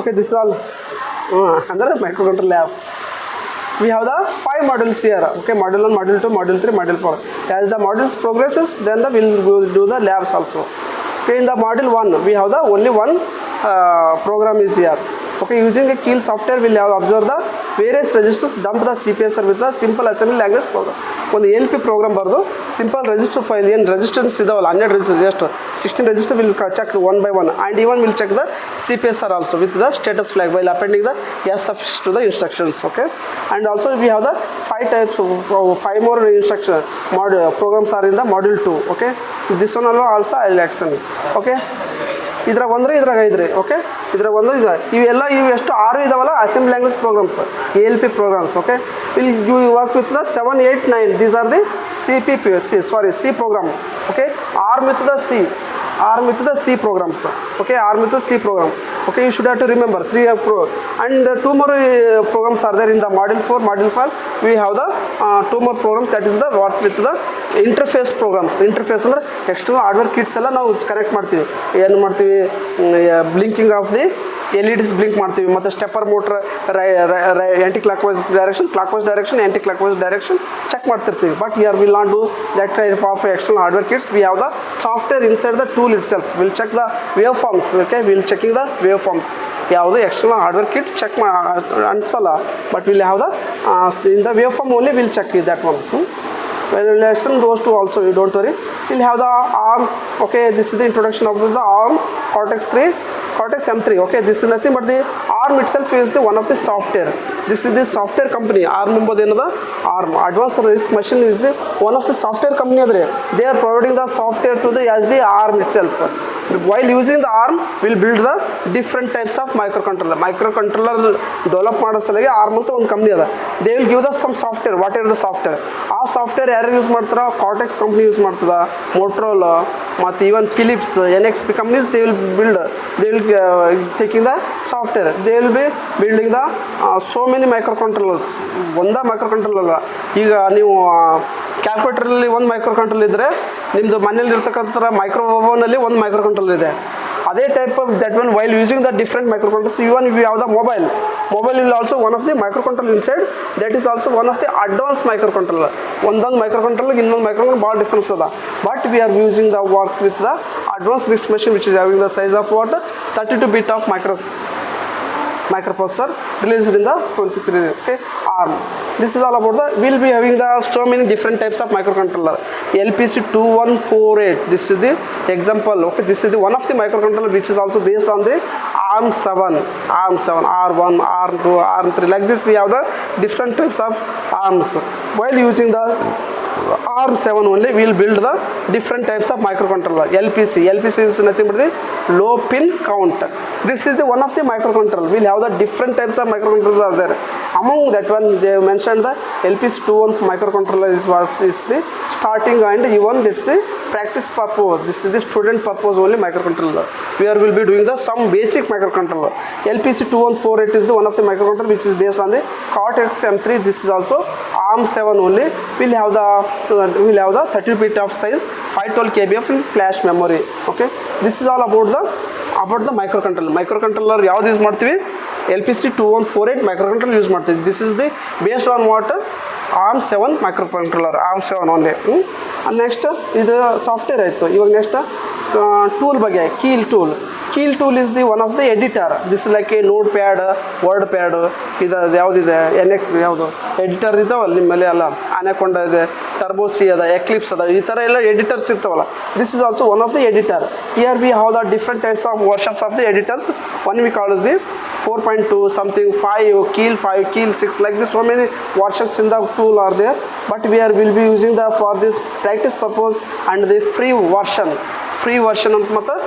Okay, this is all under microcontroller lab. We have the 5 modules here. Okay, module 1, module 2, module 3, module 4. As the modules progresses, then we'll do the labs also. Okay, in the module 1 we have the only one program is here. Okay, using the Keil software we'll have observed the various registers, dump the CPSR with the simple assembly language program. ಒಂದು ALP program ಬರೆದು simple register file ಏನು registers ಇದಾವಲ್ಲ 12 register ಎಷ್ಟು 16 register will check one by one and even will check the CPSR also with the status flag while appending the yes affixed to the instructions. Okay, and also we have the 5 types of 5 more instruction programs are in the module 2. Okay, this one also I will explain. Okay, ಇದ್ರಾಗ ಒಂದ್ರೆ ಇದ್ರಾಗ ಐದ್ರಿ. Okay, ಇದ್ರಾಗ ಒಂದು ಇದೆ. ಇವೆಲ್ಲ ಇವು ಎಷ್ಟು 6 ಇದಾವಲ್ಲ assembly language programs, ALP programs. Okay, will you work with the 7, 8, 9 these are the C program. Okay, ARM with the C programs. Okay, ARM with the C program. Okay, you should have to remember 3 and 2 more programs are there in the module 4, module 5. We have the 2 more programs, that is the what with the interface programs. Interface ಅಂದ್ರೆ external hardware kits ಎಲ್ಲ ನಾವು connect ಮಾಡ್ತೀವಿ. ಏನು ಮಾಡ್ತೀವಿ, blinking of the LEDs blink ಮಾಡ್ತೀವಿ, ಮತ್ತು stepper motor anti clockwise direction anti clockwise direction check ಮಾಡ್ತಿರ್ತೀವಿ. But here will not do that type of external hardware kits. We have the software inside the tool itself will check the waveforms. Okay, will checking the waveforms. ಯಾವುದು external hardware kit check ಅನ್ಸಲ್ಲ, but will have the in the waveform only will check that one. We'll explain those two also, you don't worry. We'll have the ARM. Okay, this is the introduction of the ARM Cortex M3. Okay, this is nothing but the ARM itself is the one of the software. This is the software company. ARM ಎಂಬುದು ಏನದ, ARM Advanced RISC Machine is the one of the software company adre. They are providing the software to the as the ARM itself. While using the ARM, we'll build the different types of microcontroller develop ಮಾಡೋ ಸಲುವಾಗಿ ARM ಅಂತ ಒಂದು company ಅದ. They will give us some software, whatever the software. ಆ software ಯಾರು use ಮಾಡ್ತಾರ, Cortex company use ಮಾಡ್ತದ, Motorola ಮತ್ತು even Philips, NXP companies they will taking the software. They will be building the so many microcontrollers. ಒಂದೇ microcontroller. ಈಗ ನೀವು ಕ್ಯಾಲ್ಕುಲೇಟರಲ್ಲಿ ಒಂದು ಮೈಕ್ರೋಕಂಟ್ರೋಲ್ ಇದ್ದರೆ, ನಿಮ್ಮದು ಮನೇಲಿ ಇರ್ತಕ್ಕಂಥ ಮೈಕ್ರೋನಲ್ಲಿ ಒಂದು ಮೈಕ್ರೋಕಂಟ್ರೋಲ್ ಇದೆ. ಅದೇ type of that one while using the different microcontrols. Even we have the mobile will also one of the microcontrol inside. That is also one of the advance microcontroller. ಒಂದೊಂದು ಮೈಕ್ರೋಕಂಟ್ರೋಲ್ಗೆ ಇನ್ನೊಂದು ಮೈಕ್ರೋಕಂಟ್ರೋಲ್ ಭಾಳ difference ಅದ. But we are using the work with the advance RISC machine which is having the size of what 32 bit of microprocessor released in the 23. Okay, ARM. This is all about the we'll be having the so many different types of microcontroller. LPC2148, this is the example. Okay, this is the one of the microcontroller which is also based on the ARM7, R1, R2, ARM3. Like this we have the different types of ARMs. While using the ARM7 only we will build the different types of microcontroller. LPC is nothing but the low pin count. This is the one of the microcontroller. We'll have the different types of microcontrollers are there. Among that one they mentioned the LPC21 microcontroller is the starting, and even that's the practice purpose. This is the student purpose only microcontroller. Will be doing the some basic microcontroller. LPC2148 is the one of the microcontroller which is based on the Cortex M3. This is also ARM7 only. We'll have the 30 bit of size, 512 KB of flash memory. Okay, this is all about the microcontroller ಯಾವ್ದು use ಮಾಡ್ತೀವಿ, LPC2148 microcontroller use ಮಾಡ್ತೀವಿ. This is the based on what ARM7 microcontroller, ARM7 only. And next ಇದು software ಆಯಿತು. ಇವಾಗ next tool ಬಗ್ಗೆ, Keil tool is the one of the editor. This is like a notepad, wordpad. ಇದು ಯಾವುದಿದೆ, NXP ಯಾವುದು editor ಇದ್ದಾವಲ್ಲ ನಿಮ್ಮಲ್ಲಿ ಎಲ್ಲ, ಅನಾಕೊಂಡ ಇದೆ, ಟರ್ಬೋ ಸಿ ಅದ, ಎಕ್ಲಿಪ್ಸ್ ಅದ, ಈ ಥರ ಎಲ್ಲ ಎಡಿಟರ್ಸ್ ಇರ್ತಾವಲ್ಲ. This is also one of the editor. Here V have the different types of versions of the editors. One we call as the 4.2 something, 5, Keil 6, like this. So many versions in the tool are there, but will be using for this practice purpose and the free version ಅಂತ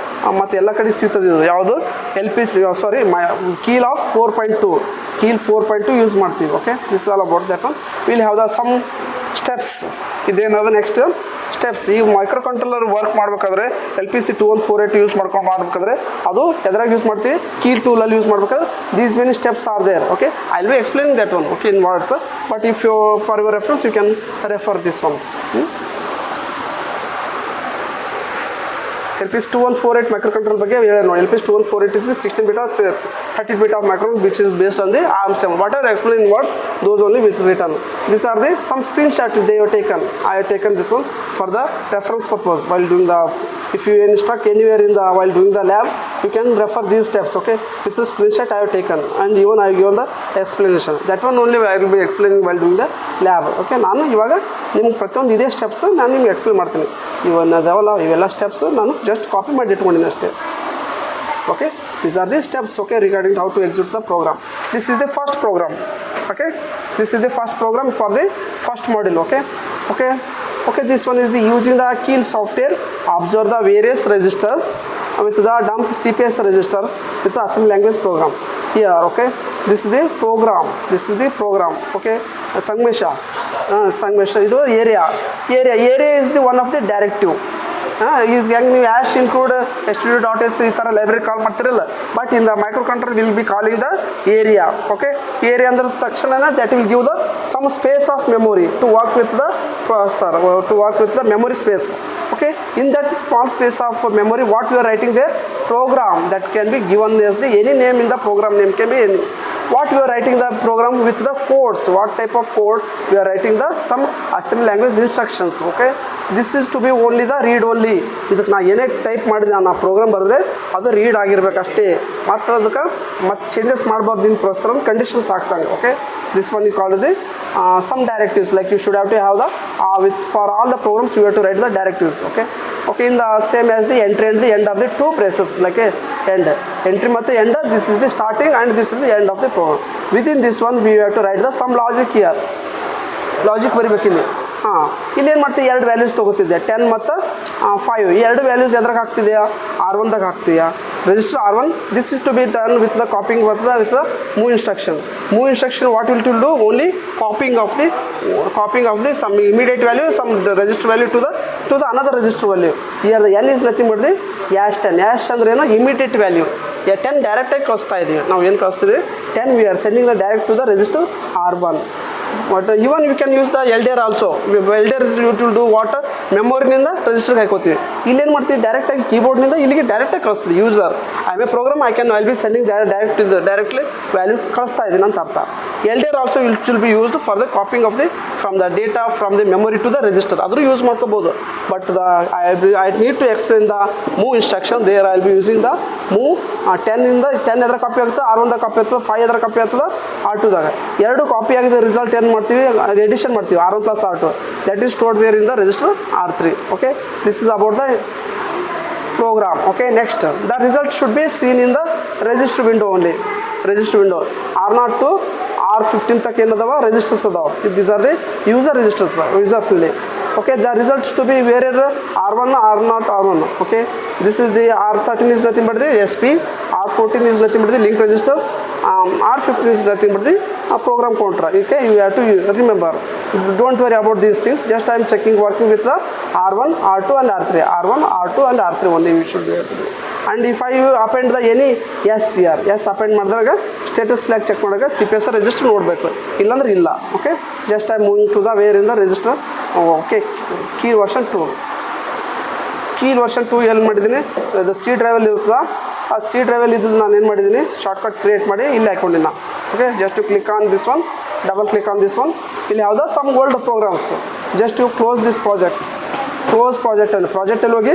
ಮತ್ತೆ ಎಲ್ಲ ಕಡೆ ಸಿಗ್ತದೆ. ಇದು ಯಾವುದು Keil 4.2 use ಮಾಡ್ತೀವಿ. Okay, this all about that one. Will have the some steps. ಇದೇನಾದ next steps. ಈ ಮೈಕ್ರೋಕಂಟ್ರೋಲರ್ ವರ್ಕ್ ಮಾಡಬೇಕಾದ್ರೆ LPC2148 ಯೂಸ್ ಮಾಡಬೇಕಾದ್ರೆ ಅದು ಎದ್ರಾಗ ಯೂಸ್ ಮಾಡ್ತೀವಿ, Keil ಟೂಲಲ್ಲಿ ಯೂಸ್ ಮಾಡಬೇಕಾದ್ರೆ these many steps are there. Okay, I will be explaining that one. Okay, in words, but if you for your reference you can refer this one. LPC 2148 microcontroller ಬಗ್ಗೆ ಹೇಳಿ ನೋಡಿ. LPC 2148 is 16 bit or 30 bit of microcontroller which is based on the ARM7. Whatever explaining words, those only with written. These are the some screenshot they have taken. I have taken this one for the reference purpose while doing the. If you instruct anywhere in the while doing the lab, you can refer these steps. Okay, with the screenshot I have taken and even I have given the explanation. That one only I will be explaining while doing the lab. Okay, ನಾನು ಇವಾಗ ನಿಮ್ಗೆ ಪ್ರತಿಯೊಂದು ಇದೇ steps ನಾನು ನಿಮ್ಗೆ explain ಮಾಡ್ತೀನಿ. ಇವನ್ನ ಅದಾವಲ್ಲ ಇವೆಲ್ಲ ಸ್ಟೆಪ್ಸ್ ನಾನು ಜಸ್ಟ್ ಕಾಪಿ ಮಾಡಿ ಇಟ್ಕೊಂಡಿನಿ ಅಷ್ಟೇ. Okay, these are the steps, okay, regarding how to execute the program. This is the first program. Okay, this is the first program for the first module. Okay, this one is the using the Keil software, observe the various registers with the dump CPS registers with the assembly language program here. Okay, this is the program. Okay, Sangmesha ಇದು area is the one of the directive. ಈಗ ಹೆಂಗೆ ನೀವು ash include std.h ಈ ಥರ library call ಮಾಡ್ತಿರಲ್ಲ, but in the microcontroller will be calling the area. Okay, area ಅಂದ್ರೆ ತಕ್ಷಣ that will give the some space of memory to work with the processor, to work with the memory space. Okay, in that small space of memory what we are writing there, program that can be given as the any name in the program name can be any. What we are writing the program with the codes, what type of code we are writing the some assembly language instructions. Okay, this is to be only the read only. ಇದಕ್ಕೆ ನಾ ಏನೇ type ಮಾಡಿದೆ ನಾ program ಬರೆದ್ರೆ ಅದು read ಆಗಿರ್ಬೇಕು ಅಷ್ಟೇ, ಮತ್ತು ಅದಕ್ಕೆ ಮತ್ತೆ ಚೇಂಜಸ್ ಮಾಡಬಾರ್ದು ನಿಮ್ಮ ಪ್ರೊಸೆಸರ್ ಅಂತ ಕಂಡೀಷನ್ಸ್ ಹಾಕ್ತಾನೆ. Okay, this one you call the some directives, like you should have to have the with for all the programs you have to write the directives. Okay, in the same as the entry and the end are the two braces, like a entry ಮತ್ತು end, this is the starting and this is the end of the program. Within this one we have to write the some logic here. Logic ಬರಿಬೇಕಿಲ್ಲಿ. ಇಲ್ಲೇನು ಮಾಡ್ತೀವಿ, ಎರಡು values ತೊಗೋತಿದ್ದೆ 10 ಮತ್ತು 5. ಈ ಎರಡು values ಎದ್ರಾಗ ಹಾಕ್ತಿದೆಯಾ, R1ದಾಗ ಹಾಕ್ತೀಯಾ, register R1. This is to be done with the copying with the move instruction. Move instruction what will to do, only copying of the some immediate value, some register value to the another register value. Here the N is nothing but the #10. ಅಂದ್ರೆ ಏನು, immediate value. 10 ಡೈರೆಕ್ಟಾಗಿ ಕಳಿಸ್ತಾ ಇದ್ದೀವಿ ನಾವು. ಏನು ಕಳಿಸ್ತಿದ್ವಿ, 10 we are sending the direct to the register R1. But even you can use the LDR also. LDR is you to do what, ಮೆಮೊರಿನಿಂದ ರಿಜಿಸ್ಟರ್ಗೆ ಹಾಕೋತೀವಿ. ಇಲ್ಲೇನು ಮಾಡ್ತೀವಿ, ಡೈರೆಕ್ಟಾಗಿ ಕೀಬೋರ್ಡ್ನಿಂದ ಇಲ್ಲಿಗೆ ಡೈರೆಕ್ಟಾಗಿ ಕಳಿಸ್ತೀವಿ. User I may program I be sending directly value ಕಳಿಸ್ತಾ ಇದ್ದೀನಿ ಅಂತ ಅರ್ಥ. LDR also will be used for the copying of the from the data from the memory to the register. ಆದರೂ ಯೂಸ್ ಮಾಡ್ಕೋಬೋದು. But I need to explain the move instruction. There I will be using the move 10 ಎದ್ರ copy ಆಗ್ತದೆ, R1ದಾಗ copy ಆಗ್ತದೆ, 5 ಎದ್ರ copy ಆಗ್ತದೆ, R2ದಾಗ. ಎರಡು copy ಆಗಿದೆ result ಏನು ಮಾಡ್ತೀವಿ, ಎಡಿಷನ್ ಮಾಡ್ತೀವಿ, R1 + R2. That is stored where in the register R3. Okay, this is about the program. Okay, next the result should be seen in the register window only. Register window R0 to R15 ತಕ್ಕ ಏನದಾವ registers ಅದಾವ. these are the user registers, user friendly. Okay, the results to be where R1, R0, R1. Okay, this is the R13 is nothing but the SP, R14 is nothing but the link registers, R15 is nothing but the program counter. Okay, you have to remember. Don't worry about these things. Just I am checking working with the R1, R2 and R3. R1, R2 and R3 only we should be able to do. And if I append the any S here, yes append ಮಾಡಿದಾಗ status flag check ಮಾಡಿದಾಗ CPS register ನೋಡಬೇಕು, ಇಲ್ಲಾಂದ್ರೆ ಇಲ್ಲ. Okay, just I moving to the where in the register. Okay, Keil version 2 ಎಲ್ಲಿ ಮಾಡಿದ್ದೀನಿ, ಅದು C ಡ್ರೈವಲ್ಲಿ ಇರ್ತದೆ. ಆ C ಡ್ರೈವಲ್ಲಿ ಇದ್ದು ನಾನು ಏನು ಮಾಡಿದ್ದೀನಿ, ಶಾರ್ಟ್ಕಟ್ ಕ್ರಿಯೇಟ್ ಮಾಡಿ ಇಲ್ಲಿ ಹಾಕೊಂಡಿನ. Okay, just to click on this one, double click on this one. ಇಲ್ಲಿ ಯಾವುದೋ some old programs. Just to close this project. Close ಪ್ರಾಜೆಕ್ಟಲ್ಲಿ ಹೋಗಿ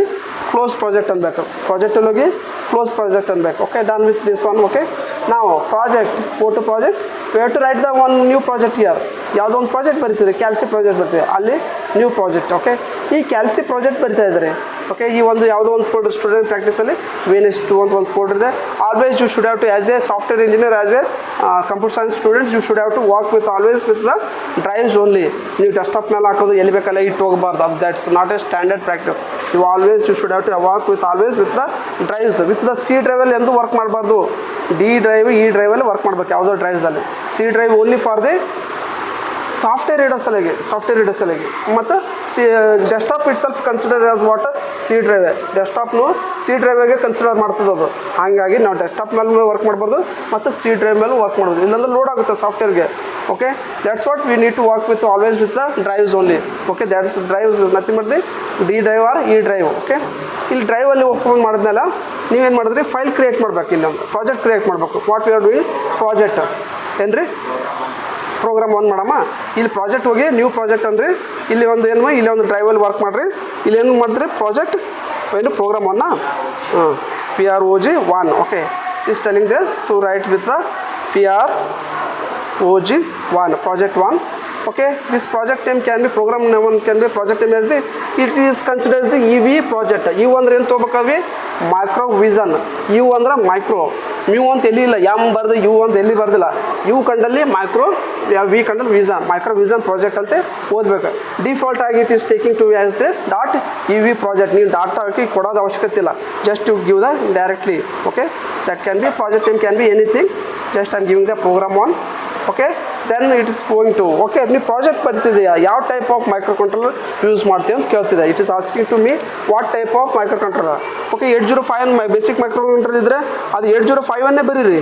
ಕ್ಲೋಸ್ ಪ್ರಾಜೆಕ್ಟ್ ಅನ್ಬೇಕು. ಪ್ರಾಜೆಕ್ಟಲ್ಲಿ ಹೋಗಿ ಕ್ಲೋಸ್ ಪ್ರಾಜೆಕ್ಟ್ ಅನ್ಬೇಕು. Okay, done with this one. Okay, ನಾವು project go to project, we have to write the one new project here. ಯಾವುದೋ ಒಂದು project ಬರೀತಿದೆ, ಕ್ಯಾಲ್ಸಿ project ಬರ್ತಿದೆ, ಅಲ್ಲಿ ನ್ಯೂ ಪ್ರಾಜೆಕ್ಟ್. ಓಕೆ, ಈ ಕ್ಯಾಲ್ಸಿ ಪ್ರಾಜೆಕ್ಟ್ ಬರಿತಾ ಇದ್ದಾರೆ. ಓಕೆ, ಈ ಒಂದು ಯಾವುದೋ ಒಂದು ಫೋಲ್ಡರ್ ಸ್ಟೂಡೆಂಟ್ ಪ್ರಾಕ್ಟೀಸಲ್ಲಿ VNS2 ಅಂತ ಒಂದು ಫೋಲ್ಡರ್ ಇದೆ. Always you should have to as a software engineer, as a computer science students, you should have to work with always with the drives only. ನೀವು ಡೆಸ್ಕ್ಟಾಪ್ ಮೇಲೆ ಹಾಕೋದು ಎಲ್ಲಿ ಬೇಕಲ್ಲ ಇಟ್ಟು ಹೋಗಬಾರ್ದು. That's not a standard practice. You always you should have to work with always with the drives. With the C ಡ್ರೈವಲ್ಲಿ ಎಂದೂ work ಮಾಡಬಾರ್ದು. D ಡ್ರೈವ್, E ಡ್ರೈವಲ್ಲಿ ವರ್ಕ್ ಮಾಡಬೇಕು ಯಾವುದೋ ಡ್ರೈವ್ಸಲ್ಲಿ. C drive only for the software reader ಸಲಹೆಗೆ. ಮತ್ತು desktop itself consider as what C drive. ಡೆಸ್ಕ್ಟಾಪ್ನು C ಡ್ರೈವಿಗೆ ಕನ್ಸಿಡರ್ ಮಾಡ್ತದೆ ಅದು. ಹಾಗಾಗಿ ನಾವು ಡೆಸ್ಕ್ಟಾಪ್ ಮೇಲೆ ವರ್ಕ್ ಮಾಡ್ಬಾರ್ದು ಮತ್ತು C ಡ್ರೈವ್ ಮೇಲೆ ವರ್ಕ್ ಮಾಡ್ಬೋದು, ಇಲ್ಲಾಂದ್ರೆ ಲೋಡ್ ಆಗುತ್ತೆ ಸಾಫ್ಟ್ವೇರ್ಗೆ. Okay, that's what we need to work with always with the drives only. Okay, that's drives is nothing but the D drive or E drive. Okay, ಇಲ್ಲಿ ಡ್ರೈವಲ್ಲಿ open ಮಾಡಿದ್ಮೇಲೆ ನೀವೇನು ಮಾಡಿದ್ರಿ, file create ಮಾಡ್ಬೇಕು. ಇಲ್ಲಿ ಒಂದು ಪ್ರಾಜೆಕ್ಟ್ ಕ್ರಿಯೇಟ್ ಮಾಡಬೇಕು. What we are doing, project ಏನು ರೀ, ಪ್ರೋಗ್ರಾಮ್ ಆನ್ ಮಾಡಮ್ಮ. ಇಲ್ಲಿ ಪ್ರಾಜೆಕ್ಟ್ ಹೋಗಿ ನ್ಯೂ ಪ್ರಾಜೆಕ್ಟ್ ಅಂದ್ರಿ, ಇಲ್ಲಿ ಒಂದು ಏನು, ಇಲ್ಲಿ ಒಂದು ಡ್ರೈವಲ್ಲಿ ವರ್ಕ್ ಮಾಡಿರಿ. ಇಲ್ಲಿ ಏನು ಮಾಡಿದ್ರಿ, ಪ್ರಾಜೆಕ್ಟ್ ಏನು ಪ್ರೋಗ್ರಾಮ್ ಒನ್ನ PROG1. Okay, is telling there to write with the PROG1, project 1. Okay, this project name can be, program name can be, project name as the, it is considered the EV project. U ಅಂದ್ರೆ ಏನು ತೊಗೋಬೇಕಾದ್ವಿ, micro vision. U ಅಂದ್ರೆ micro, mu ಅಂತ ಎಲ್ಲಿ ಇಲ್ಲ, M ಬರ್ದು U ಅಂತ ಎಲ್ಲಿ ಬರ್ದಿಲ್ಲ. ಯು ಕಂಡಲ್ಲಿ ಮೈಕ್ರೋ, ವಿ ಕಂಡಲ್ಲಿ ವಿಷನ್, ಮೈಕ್ರೋ ವಿಷನ್ ಪ್ರಾಜೆಕ್ಟ್ ಅಂತ ಓದಬೇಕು. ಡಿಫಾಲ್ಟ್ ಆಗಿ it is taking to as the dot EV project. ನೀವು ಡಾಟ್ ಹಾಕಿ ಕೊಡೋದು ಅವಶ್ಯಕತೆ ಇಲ್ಲ, just to give the directly. Okay, that can be, project name can be anything, just I am giving the program on. Okay, then it is going to, okay ನೀವು project ಬರ್ತಿದೆಯಾ, ಯಾವ type of micro controller use ಮಾಡ್ತೀವಿ ಅಂತ ಕೇಳ್ತಿದೆ. It is asking to me what type of micro controller. Okay, 805 basic micro controller ಇದ್ದರೆ ಅದು 805 ಬರೀರಿ.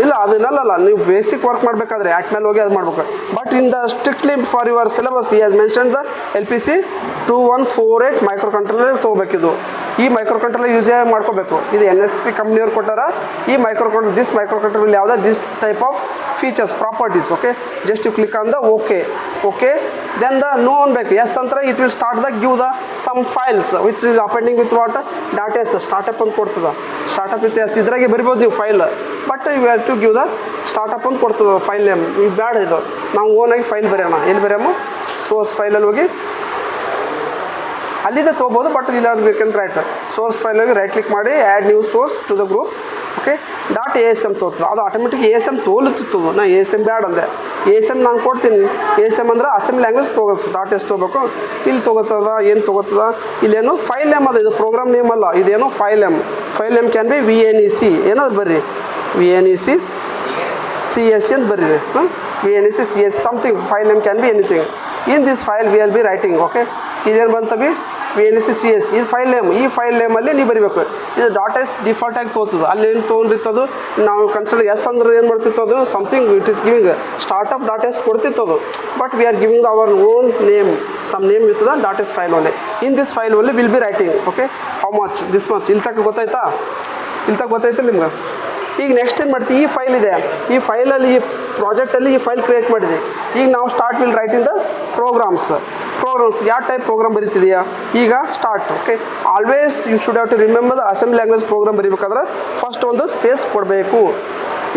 ಇಲ್ಲ ಅದನ್ನಲ್ಲ, ನೀವು ಬೇಸಿಕ್ ವರ್ಕ್ ಮಾಡಬೇಕಾದ್ರೆ ಆ್ಯಕ್ಟ್ ಮೇಲೆ ಹೋಗಿ ಅದು ಮಾಡಬೇಕು. But in the strictly for your syllabus he has mention the LPC 2148 micro controller ತೊಗೋಬೇಕಿದು. ಈ ಮೈಕ್ರೋ ಕಂಟ್ರೋಲರ್ ಯೂಸ್ ಮಾಡ್ಕೋಬೇಕು. ಇದು NSP ಕಂಪ್ನಿಯವ್ರು ಕೊಟ್ಟಾರ. ಈ micro control, this micro control will have this type of features, properties. Okay, just you click on the okay. Then the no ಅನ್ಬೇಕು, yes ಅಂತಾರೆ. It will start the give the some files which is appending with what dot S, startup ಅಂತ ಕೊಡ್ತದೆ. Startup with S ಇದ್ರಾಗೆ ಬರಿಬೋದು ನೀವು file, but you have to give the startup ಅಂತ ಕೊಡ್ತದೆ file name. ಈಗ ಬ್ಯಾಡ ಇದು, ನಾವು ಓನಾಗಿ ಫೈಲ್ ಬರೆಯೋಣ. ಎಲ್ಲಿ ಬರೆಯಮ್ಮ, ಸೋರ್ಸ್ ಫೈಲಲ್ಲಿ ಹೋಗಿ ಅಲ್ಲಿದೆ ತೊಗೋಬೋದು. ಬಟ್ ಇಲ್ಲ ಬೇಕಂದ್ರೆ ರೈಟ್ ಸೋರ್ಸ್ ಫೈಲಾಗಿ ರೈಟ್ ಕ್ಲಿಕ್ ಮಾಡಿ add new source to the group. Okay, dot ASM ತೊಗೊತದೆ, ಅದು ಆಟೋಮೆಟಿಕ್ ASM ತೋಲುತ್ತಿತ್ತು. ನಾ ASM ಬ್ಯಾಡ ಅಂದೆ. ASM ನಾನು ಕೊಡ್ತೀನಿ. ASM ಅಂದ್ರೆ assembly language programs. Dot S ತೊಗೋಬೇಕು. ಇಲ್ಲಿ ತೊಗೋತದ, ಏನು ತೊಗೋತದ, ಇಲ್ಲೇನು ಫೈಲ್ ನೇಮ್ ಅದ. ಇದು ಪ್ರೋಗ್ರಾಮ್ ನೇಮ್ ಅಲ್ಲ, ಇದೇನು file name. File name can B VNEC, ಏನಾದ್ರು ಬರ್ರಿ, VNEC CSC ಅಂತ ಬರೀರಿ. VNEC CSC something. File name can be anything. In this file we will be writing. Okay, ಇದೇನು ಬಂತವಿ, VNEC CSC, ಇದು ಫೈಲ್ ನೇಮ್. ಈ file ನೇಮಲ್ಲಿ ನೀವು ಬರೀಬೇಕು. ಇದು ಡಾಟ್ ಎಸ್ ಡಿಫಾಲ್ಟ್ ಆಗಿ ತೊಗೊತದೆ. ಅಲ್ಲಿ ಏನು ತೊಗೊಂಡಿರ್ತದು, ನಾವು ಕನ್ಸಿಡರ್ ಎಸ್ ಅಂದ್ರೆ ಏನು ಮಾಡ್ತಿತ್ತು, ಅದು something it is giving startup dot S ಕೊಡ್ತಿತ್ತದು. But we are giving our own name, some name ಇರ್ತದ dot S file only. In this file only will be writing. Okay, how much this much, ಇಲ್ಲಿ ತನಕ ಗೊತ್ತಾಯ್ತಾ, ನಿಮ್ಗೆ. ಈಗ next ಏನು ಮಾಡ್ತೀವಿ, ಈ ಫೈಲ್ ಇದೆ, ಈ ಫೈಲಲ್ಲಿ, ಈ ಪ್ರಾಜೆಕ್ಟಲ್ಲಿ ಈ ಫೈಲ್ ಕ್ರಿಯೇಟ್ ಮಾಡಿದೆ. ಈಗ ನಾವು start will writing the programs. ಯಾವ ಟೈಪ್ ಪ್ರೋಗ್ರಾಮ್ ಬರೀತಿದೆಯಾ, ಈಗ start. Okay, always you should have to remember the assembly language program ಬರೀಬೇಕಾದ್ರೆ ಫಸ್ಟ್ ಒಂದು ಸ್ಪೇಸ್ ಕೊಡಬೇಕು,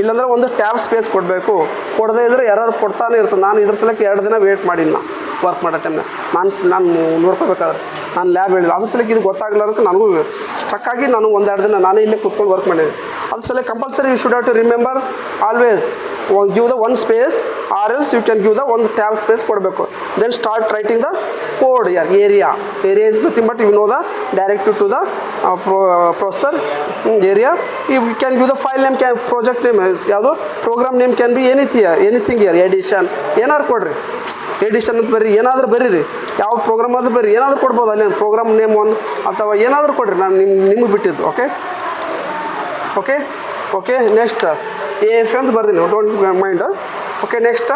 ಇಲ್ಲಾಂದ್ರೆ ಒಂದು ಟ್ಯಾಬ್ ಸ್ಪೇಸ್ ಕೊಡಬೇಕು. ಕೊಡದೇ ಇದ್ದರೆ ಎರರ್ ಕೊಡ್ತಾನೆ ಇರ್ತದೆ. ನಾನು ಇದ್ರ ಸಲಕ್ಕೆ 2 ದಿನ ವೇಟ್ ಮಾಡಿಲ್ಲ ವರ್ಕ್ ಮಾಡೋ ಟೈಮ್ನ. ನಾನು ನೋಡ್ಕೋಬೇಕಾದ್ರೆ ನಾನು ಲ್ಯಾಬ್ ಹೇಳಿಲ್ಲ. ಅದ್ರ ಸಲಕ್ಕೆ ಇದು ಗೊತ್ತಾಗಲಾರ್ದಕ್ಕೆ ನನಗೂ ಸ್ಟ್ರಕ್ ಆಗಿ ನಾನು 1-2 ದಿನ ನಾನೇ ಇಲ್ಲೇ ಕೂತ್ಕೊಂಡು ವರ್ಕ್ ಮಾಡಿದೆ. ಅದ್ರ ಸಲಕ್ಕೆ compulsory you should have to remember always give the one space, or else you can give the ಒಂದು ಟ್ಯಾಬ್ ಸ್ಪೇಸ್ ಕೊಡಬೇಕು. Then start writing the code. Area is nothing but you know the direct to the processor area. You can give the file name, can project name ಯಾವುದು, program name can be anything here. Addition ಏನಾದ್ರು ಕೊಡ್ರಿ, edition ಅಂತ ಬರ್ರಿ, ಏನಾದರೂ ಬರೀರಿ. ಯಾವ program ಆದರೂ ಬರ್ರಿ, ಏನಾದರೂ ಕೊಡ್ಬೋದು. ಅಲ್ಲಿ ಪ್ರೋಗ್ರಾಮ್ ನೇಮ್ ಒನ್ ಅಥವಾ ಏನಾದರೂ ಕೊಡ್ರಿ, ನಾನು ನಿಮ್ಗೆ ಬಿಟ್ಟಿದ್ದು. ಓಕೆ, ನೆಕ್ಸ್ಟ್ AF ಅಂತ ಬರ್ತೀನಿ, don't mind. Okay, next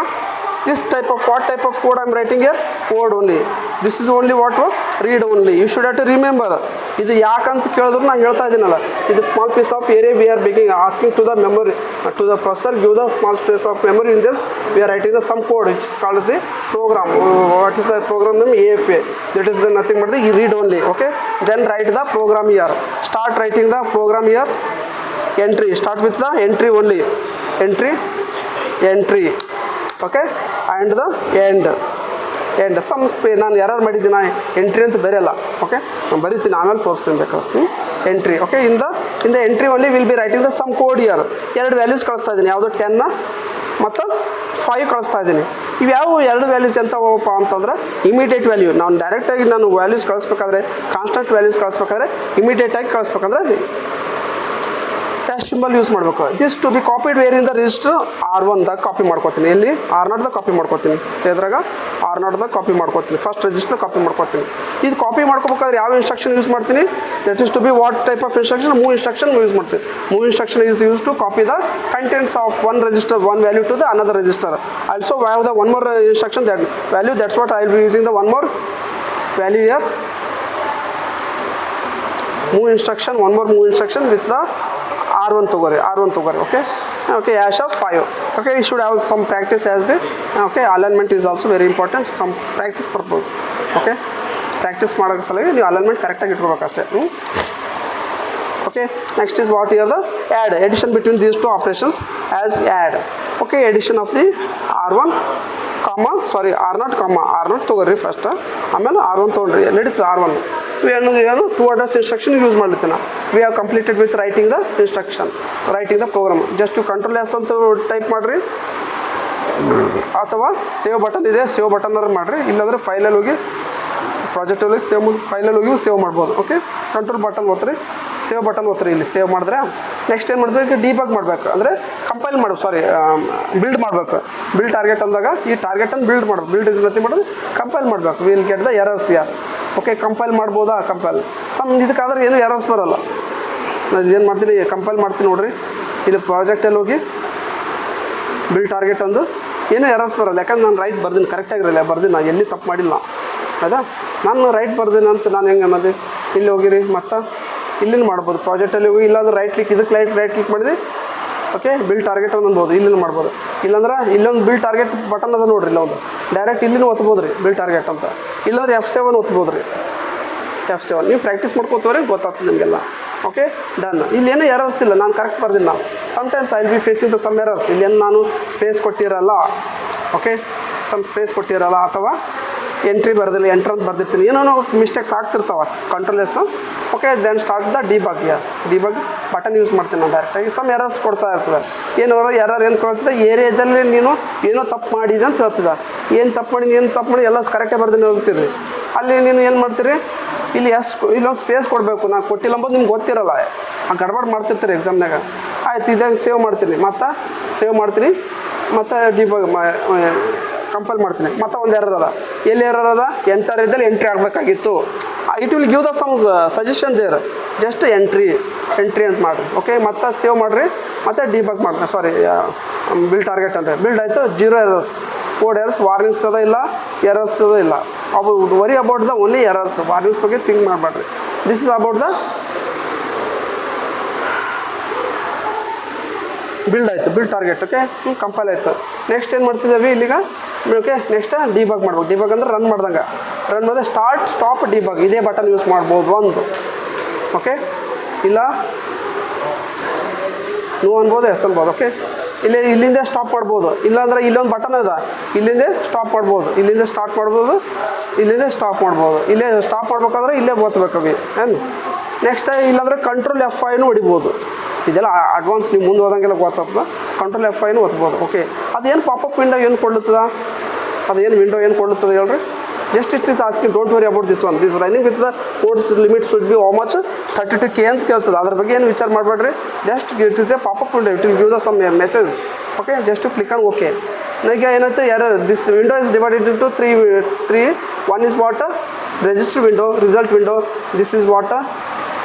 this type of what type of code I am writing here, code only. This is only what read only. You should have to remember. ಇದು ಯಾಕಂತ ಕೇಳಿದ್ರು ನಾನು ಹೇಳ್ತಾ ಇದ್ದೀನಲ್ಲ, ಇದು small piece of area we are baking asking to the memory, to the processor give the small space of memory. In this we are writing the some code which is called the program. What is the program name, AFA. That is the nothing but the read only. Okay, then write the program here. Start writing the program here. Entry, start with the entry only. Entry. Okay, and the end. Some space ನಾನು ಯಾರು ಮಾಡಿದ್ದೀನಿ, entry ಅಂತ ಬರೆಯಲ್ಲ. Okay, ನಾನು ಬರೀತೀನಿ, ಆಮೇಲೆ ತೋರಿಸ್ತೀನಿ ಬೇಕಾದ್ರೆ. Entry. Okay, in the entry only will be writing the some code here. 2 values ಕಳಿಸ್ತಾ ಇದ್ದೀನಿ, ಯಾವುದು 10 ಮತ್ತು 5 ಕಳಿಸ್ತಾ ಇದ್ದೀನಿ. ಇವು ಯಾವ 2 ವ್ಯಾಲ್ಯೂಸ್ ಎಂಥವಪ್ಪ ಅಂತಂದ್ರೆ ಇಮಿಡಿಯೇಟ್ ವ್ಯಾಲ್ಯೂ. ನಾನು ಡೈರೆಕ್ಟಾಗಿ ನಾನು ವ್ಯಾಲ್ಯೂಸ್ ಕಳಿಸ್ಬೇಕಾದ್ರೆ, ಕಾನ್ಸ್ಟೆಂಟ್ ವ್ಯಾಲ್ಯೂಸ್ ಕಳಿಸ್ಬೇಕಾದ್ರೆ ಇಮಿಡಿಯೇಟಾಗಿ ಕಳಿಸ್ಬೇಕಂದ್ರೆ ಸಿಂಬಲ್ ಯೂಸ್ ಮಾಡಬೇಕು. This to be copied where in the register R1ದಾಗ ಕಾಪಿ ಮಾಡ್ಕೋತೀನಿ. ಎಲ್ಲಿ R0ದಾಗ ಕಾಪಿ ಮಾಡ್ಕೋತೀನಿ. ಎದ್ರಾಗ R0ದಾಗ ಕಾಪಿ ಮಾಡ್ಕೋತೀನಿ. ಫಸ್ಟ್ ರಿಜಿಸ್ಟರ್ ಕಾಪಿ ಮಾಡ್ಕೋತೀನಿ. ಇದು ಕಾಪಿ ಮಾಡ್ಕೋಬೇಕಾದ್ರೆ ಯಾವ ಇನ್ಸ್ಟ್ರಕ್ಷನ್ ಯೂಸ್ ಮಾಡ್ತೀನಿ, that is to be what type of instruction, move instruction use ಮಾಡ್ತೀನಿ. Move instruction is use to copy the contents of one register, one value to the another register. Also we have the one more instruction, that value, that's what I will be using the one more value here, move instruction, one more move instruction with the R1 togore, okay, hash of 5. Okay, you should have some practice as the, okay, alignment is also very important, some practice purpose. Okay, practice ಮಾಡೋಕ್ಕೆ ಸಲುವಾಗಿ ನೀವು alignment ಕರೆಕ್ಟಾಗಿ ಇಟ್ಕೋಬೇಕು ಅಷ್ಟೇ. Okay, next is what here, the add, addition between these two operations as add. Okay, addition of the R1 comma, sorry, R0 comma, R0 ತಗೋರಿ first, ಆಮೇಲೆ R1 ತೊಗೊಂಡ್ರಿ, ನಡೀತದೆ R1. ಏನು 2 address instruction ಯೂಸ್ ಮಾಡ್ಲಿಕ್ಕೆ we have completed with writing the instruction, writing the program. just to control s ಅಂತ type ಮಾಡಿರಿ, ಅಥವಾ save button ಇದೆ, ಸೇವ್ ಬಟನ್ ಮಾಡಿರಿ, ಇಲ್ಲಾಂದರೆ ಫೈಲಲ್ಲಿ ಹೋಗಿ ಪ್ರಾಜೆಕ್ಟಲ್ಲಿ ಸೇವ್ ಫೈಲಲ್ಲಿ ಹೋಗಿ ಸೇವ್ ಮಾಡ್ಬೋದು. ಓಕೆ, ಕಂಟ್ರೋಲ್ ಬಟನ್ ಒತ್ತಿರಿ, ಸೇವ್ ಬಟನ್ ಒತ್ತಿರಿ, ಇಲ್ಲಿ ಸೇವ್ ಮಾಡಿದ್ರೆ ನೆಕ್ಸ್ಟ್ ಏನು ಮಾಡಬೇಕು, ಡಿಬಗ್ ಮಾಡಬೇಕು, ಅಂದರೆ ಕಂಪೈಲ್ ಮಾಡಬೇಕು, ಸಾರಿ ಬಿಲ್ಡ್ ಮಾಡಬೇಕು. ಬಿಲ್ಡ್ ಟಾರ್ಗೆಟ್ ಅಂದಾಗ ಈ ಟಾರ್ಗೆಟನ್ನು ಬಿಲ್ಡ್ ಮಾಡಬೇಕು, ಬಿಲ್ಡ್ ಇಸ್ ನಥಿಂಗ್ ಮಾಡೋದು ಕಂಪೈಲ್ ಮಾಡಬೇಕು. ವಿಲ್ ಗೆಟ್ ದ ಎರರ್ಸ್ ಯಾರು. ಓಕೆ, ಕಂಪೈಲ್ ಮಾಡ್ಬೋದಾ, ಕಂಪೈಲ್ ಇದಕ್ಕಾದ್ರೆ ಏನು ಎರರ್ಸ್ ಬರೋಲ್ಲ. ನಾನು ಇದೇನು ಮಾಡ್ತೀನಿ, ಕಂಪೈಲ್ ಮಾಡ್ತೀನಿ ನೋಡಿರಿ, ಇಲ್ಲಿ ಪ್ರಾಜೆಕ್ಟಲ್ಲಿ ಹೋಗಿ ಬಿಲ್ಡ್ ಟಾರ್ಗೆಟ್ ಅಂದು ಏನೂ ಎರರ್ಸ್ ಬರೋಲ್ಲ, ಯಾಕಂದ್ರೆ ನಾನು ರೈಟ್ ಬರ್ದೀನಿ, ಕರೆಕ್ಟಾಗಿರಲ್ಲ ಬರ್ದೀನಿ, ನಾನು ಎಲ್ಲಿ ತಪ್ಪು ಮಾಡಿಲ್ಲ. ಹೌದಾ, ನಾನು ರೈಟ್ ಬರ್ದೀನಿ ಅಂತ ನಾನು ಹೆಂಗೆ ಅನ್ನೋದು, ಇಲ್ಲಿ ಹೋಗಿರಿ ಮತ್ತು ಇಲ್ಲಿನ ಮಾಡ್ಬೋದು, ಪ್ರಾಜೆಕ್ಟಲ್ಲಿ ಹೋಗಿ, ಇಲ್ಲಾಂದ್ರೆ ರೈಟ್ ಕ್ಲಿಕ್, ಇದಕ್ಕೆ ರೈಟ್ ಕ್ಲಿಕ್ ಮಾಡಿದೆ, ಓಕೆ, ಬಿಲ್ ಟಾರ್ಗೆಟ್ ಅನ್ಬೋದು, ಇಲ್ಲಿನ ಮಾಡ್ಬೋದು. ಇಲ್ಲಾಂದ್ರೆ ಇಲ್ಲೊಂದು ಬಿಲ್ ಟಾರ್ಗೆಟ್ ಬಟನ್ ಅದ ನೋಡಿರಿ, ಇಲ್ಲ ಒಂದು ಡೈರೆಕ್ಟ್ ಇಲ್ಲಿನೂ ಒತ್ಬೋದು ರೀ ಬಿಲ್ ಟಾರ್ಗೆಟ್ ಅಂತ, ಇಲ್ಲಾಂದ್ರೆ F7 ಒತ್ಬೋದು ರೀ, F7 ನೀವು ಪ್ರಾಕ್ಟೀಸ್ ಮಾಡ್ಕೋತವ್ರಿ, ಗೊತ್ತಾಗ್ತದೆ ನಿಮಗೆಲ್ಲ. Okay, done. ಇಲ್ಲೇನು ಎರರ್ಸ್ ಇಲ್ಲ, ನಾನು ಕರೆಕ್ಟ್ ಬರ್ದಿಲ್ಲ. ನಾವು sometimes I will be facing the some errors, ಇಲ್ಲೇನು ನಾನು ಸ್ಪೇಸ್ ಕೊಟ್ಟಿರಲ್ಲ, ಓಕೆ, ಸಮ್ ಸ್ಪೇಸ್ ಕೊಟ್ಟಿರಲ್ಲ, ಅಥವಾ ಎಂಟ್ರಿ ಬರ್ದಿಲ್ಲ, ಎಂಟ್ರ್ ಅಂತ ಬರ್ದಿರ್ತೀನಿ, ಏನೋ ಮಿಸ್ಟೇಕ್ಸ್ ಆಗ್ತಿರ್ತಾವೆ, control S. Okay, then start the debug. Debug button use ಮಾಡ್ತೀನಿ ನಾನು ಡೈರೆಕ್ಟಾಗಿ. ಸಮ್ ಎರರ್ಸ್ ಕೊಡ್ತಾ ಇರ್ತದೆ, ಎರರ್ ಏನು ಕೊಡ್ತದೆ, ಏರಿಯಾದಲ್ಲಿ ನೀನು ಏನೋ ತಪ್ಪು ಮಾಡಿದೆ ಅಂತ ಹೇಳ್ತಿದ್ದ, ಏನು ತಪ್ಪು ಮಾಡಿ ಎಲ್ಲ ಕರೆಕ್ಟಾಗಿ ಬರ್ದಿನಿ ಹೋಗ್ತೀರಿ, ಅಲ್ಲಿ ನೀನು ಏನು ಮಾಡ್ತೀರಿ, ಇಲ್ಲಿ ಇಲ್ಲೊಂದು ಸ್ಪೇಸ್ ಕೊಡಬೇಕು, ನಾನು ಕೊಟ್ಟಿಲ್ಲ ಅಂಬೋದು ನಿಮ್ಗೆ ಗೊತ್ತಿರಲ್ಲ, ಗಡ್ಬಡ್ ಮಾಡ್ತಿರ್ತೀರಿ ಎಕ್ಸಾಮ್ನಾಗ. ಆಯ್ತು, ಇದಂಗೆ ಸೇವ್ ಮಾಡ್ತೀನಿ, ಮತ್ತು ಡಿಬಗ್ ಕಂಪೈಲ್ ಮಾಡ್ತೀನಿ, ಮತ್ತು ಒಂದು ಎರರ್ ಅದ, ಎಲ್ಲಿ ಎರರ್ ಅದ, ಎಂಟರ್ ಇದ್ದಲ್ಲಿ ಎಂಟ್ರಿ ಆಗಬೇಕಾಗಿತ್ತು. It will give the some suggestion there, just entry ಅಂತ ಮಾಡಿರಿ. ಓಕೆ, ಮತ್ತು ಸೇವ್ ಮಾಡಿರಿ, ಮತ್ತು ಡಿಬಗ್ ಮಾಡ್ರಿ, ಸಾರಿ ಬಿಲ್ ಟಾರ್ಗೆಟ್ ಅಂದರೆ ಬಿಲ್ಡ್ ಆಯಿತು, 0 ಎರರ್ಸ್, ಕೋಡ್ ಎರರ್ಸ್, ವಾರ್ನಿಂಗ್ಸ್ ಅದ ಇಲ್ಲ, ಎರರ್ಸ್ ಅದ ಇಲ್ಲ. ಅವು worry about the only errors, warnings ಬಗ್ಗೆ ಥಿಂಕ್ ಮಾಡಬೇಡ್ರಿ. This is about the build ಆಯಿತು, ಬಿಲ್ಡ್ ಟಾರ್ಗೆಟ್. ಓಕೆ, ಕಂಪೈಲ್ ಆಯಿತು. ನೆಕ್ಸ್ಟ್ ಏನು ಮಾಡ್ತಿದ್ದೇವೆ ಇಲ್ಲಿಗ, ಓಕೆ, ನೆಕ್ಸ್ಟ್ ಡಿಬಗ್ ಮಾಡ್ಬೇಕು. ಡಿಬಗ್ ಅಂದ್ರೆ ರನ್ ಮಾಡಿದೆ, ಸ್ಟಾರ್ಟ್ ಸ್ಟಾಪ್ ಡಿಬಗ್, ಇದೇ ಬಟನ್ ಯೂಸ್ ಮಾಡ್ಬೋದು ಒಂದು. ಓಕೆ, ಇಲ್ಲ ನೋ ಅನ್ಬೋದು, ಎಸ್ ಅನ್ಬೋದು. ಓಕೆ, ಇಲ್ಲಿಂದ ಸ್ಟಾಪ್ ಮಾಡ್ಬೋದು, ಇಲ್ಲಾಂದ್ರೆ ಇಲ್ಲೊಂದು ಬಟನ್ ಅದ, ಇಲ್ಲಿಂದ ಸ್ಟಾಪ್ ಮಾಡ್ಬೋದು, ಇಲ್ಲಿಂದ ಸ್ಟಾರ್ಟ್ ಮಾಡ್ಬೋದು, ಇಲ್ಲಿಂದ ಸ್ಟಾಪ್ ಮಾಡ್ಬೋದು. ಇಲ್ಲೇ ಸ್ಟಾಪ್ ಮಾಡ್ಬೇಕಾದ್ರೆ ಇಲ್ಲೇ ಓದ್ಬೇಕು ಅವಿ ಏನು. ನೆಕ್ಸ್ಟ್ ಇಲ್ಲಾಂದ್ರೆ ಕಂಟ್ರೋಲ್ F5 ಹೊಡಿಬೋದು. ಇದೆಲ್ಲ ಅಡ್ವಾನ್ಸ್ ನೀವು ಮುಂದೆ ಹೋದಂಗೆಲ್ಲ ಗೊತ್ತಾಗ್ತದೆ, ಕಂಟ್ರೋಲ್ F5 ಒತ್ಬೋದು. ಓಕೆ, ಅದೇನು ಪಾಪಪ್ ವಿಂಡೋ ಏನು ಕೊಡ್ಲತ್ತದ, ಅದೇನು ವಿಂಡೋ ಏನು ಕೊಡ್ಲತ್ತದ ಹೇಳ್ರಿ. Just it is asking, don't worry about this one, this running with the codes limit should be how much 32K ಅಂತ ಕೇಳ್ತದೆ. ಅದ್ರ ಬಗ್ಗೆ ಏನು ವಿಚಾರ ಮಾಡಬೇಡ್ರಿ, just it is a popup window, it will give the some message. Okay, just to click on okay. ನನಗೆ ಏನಾಯ್ತು, error, this window is divided into three. One is what register window, result window, this is what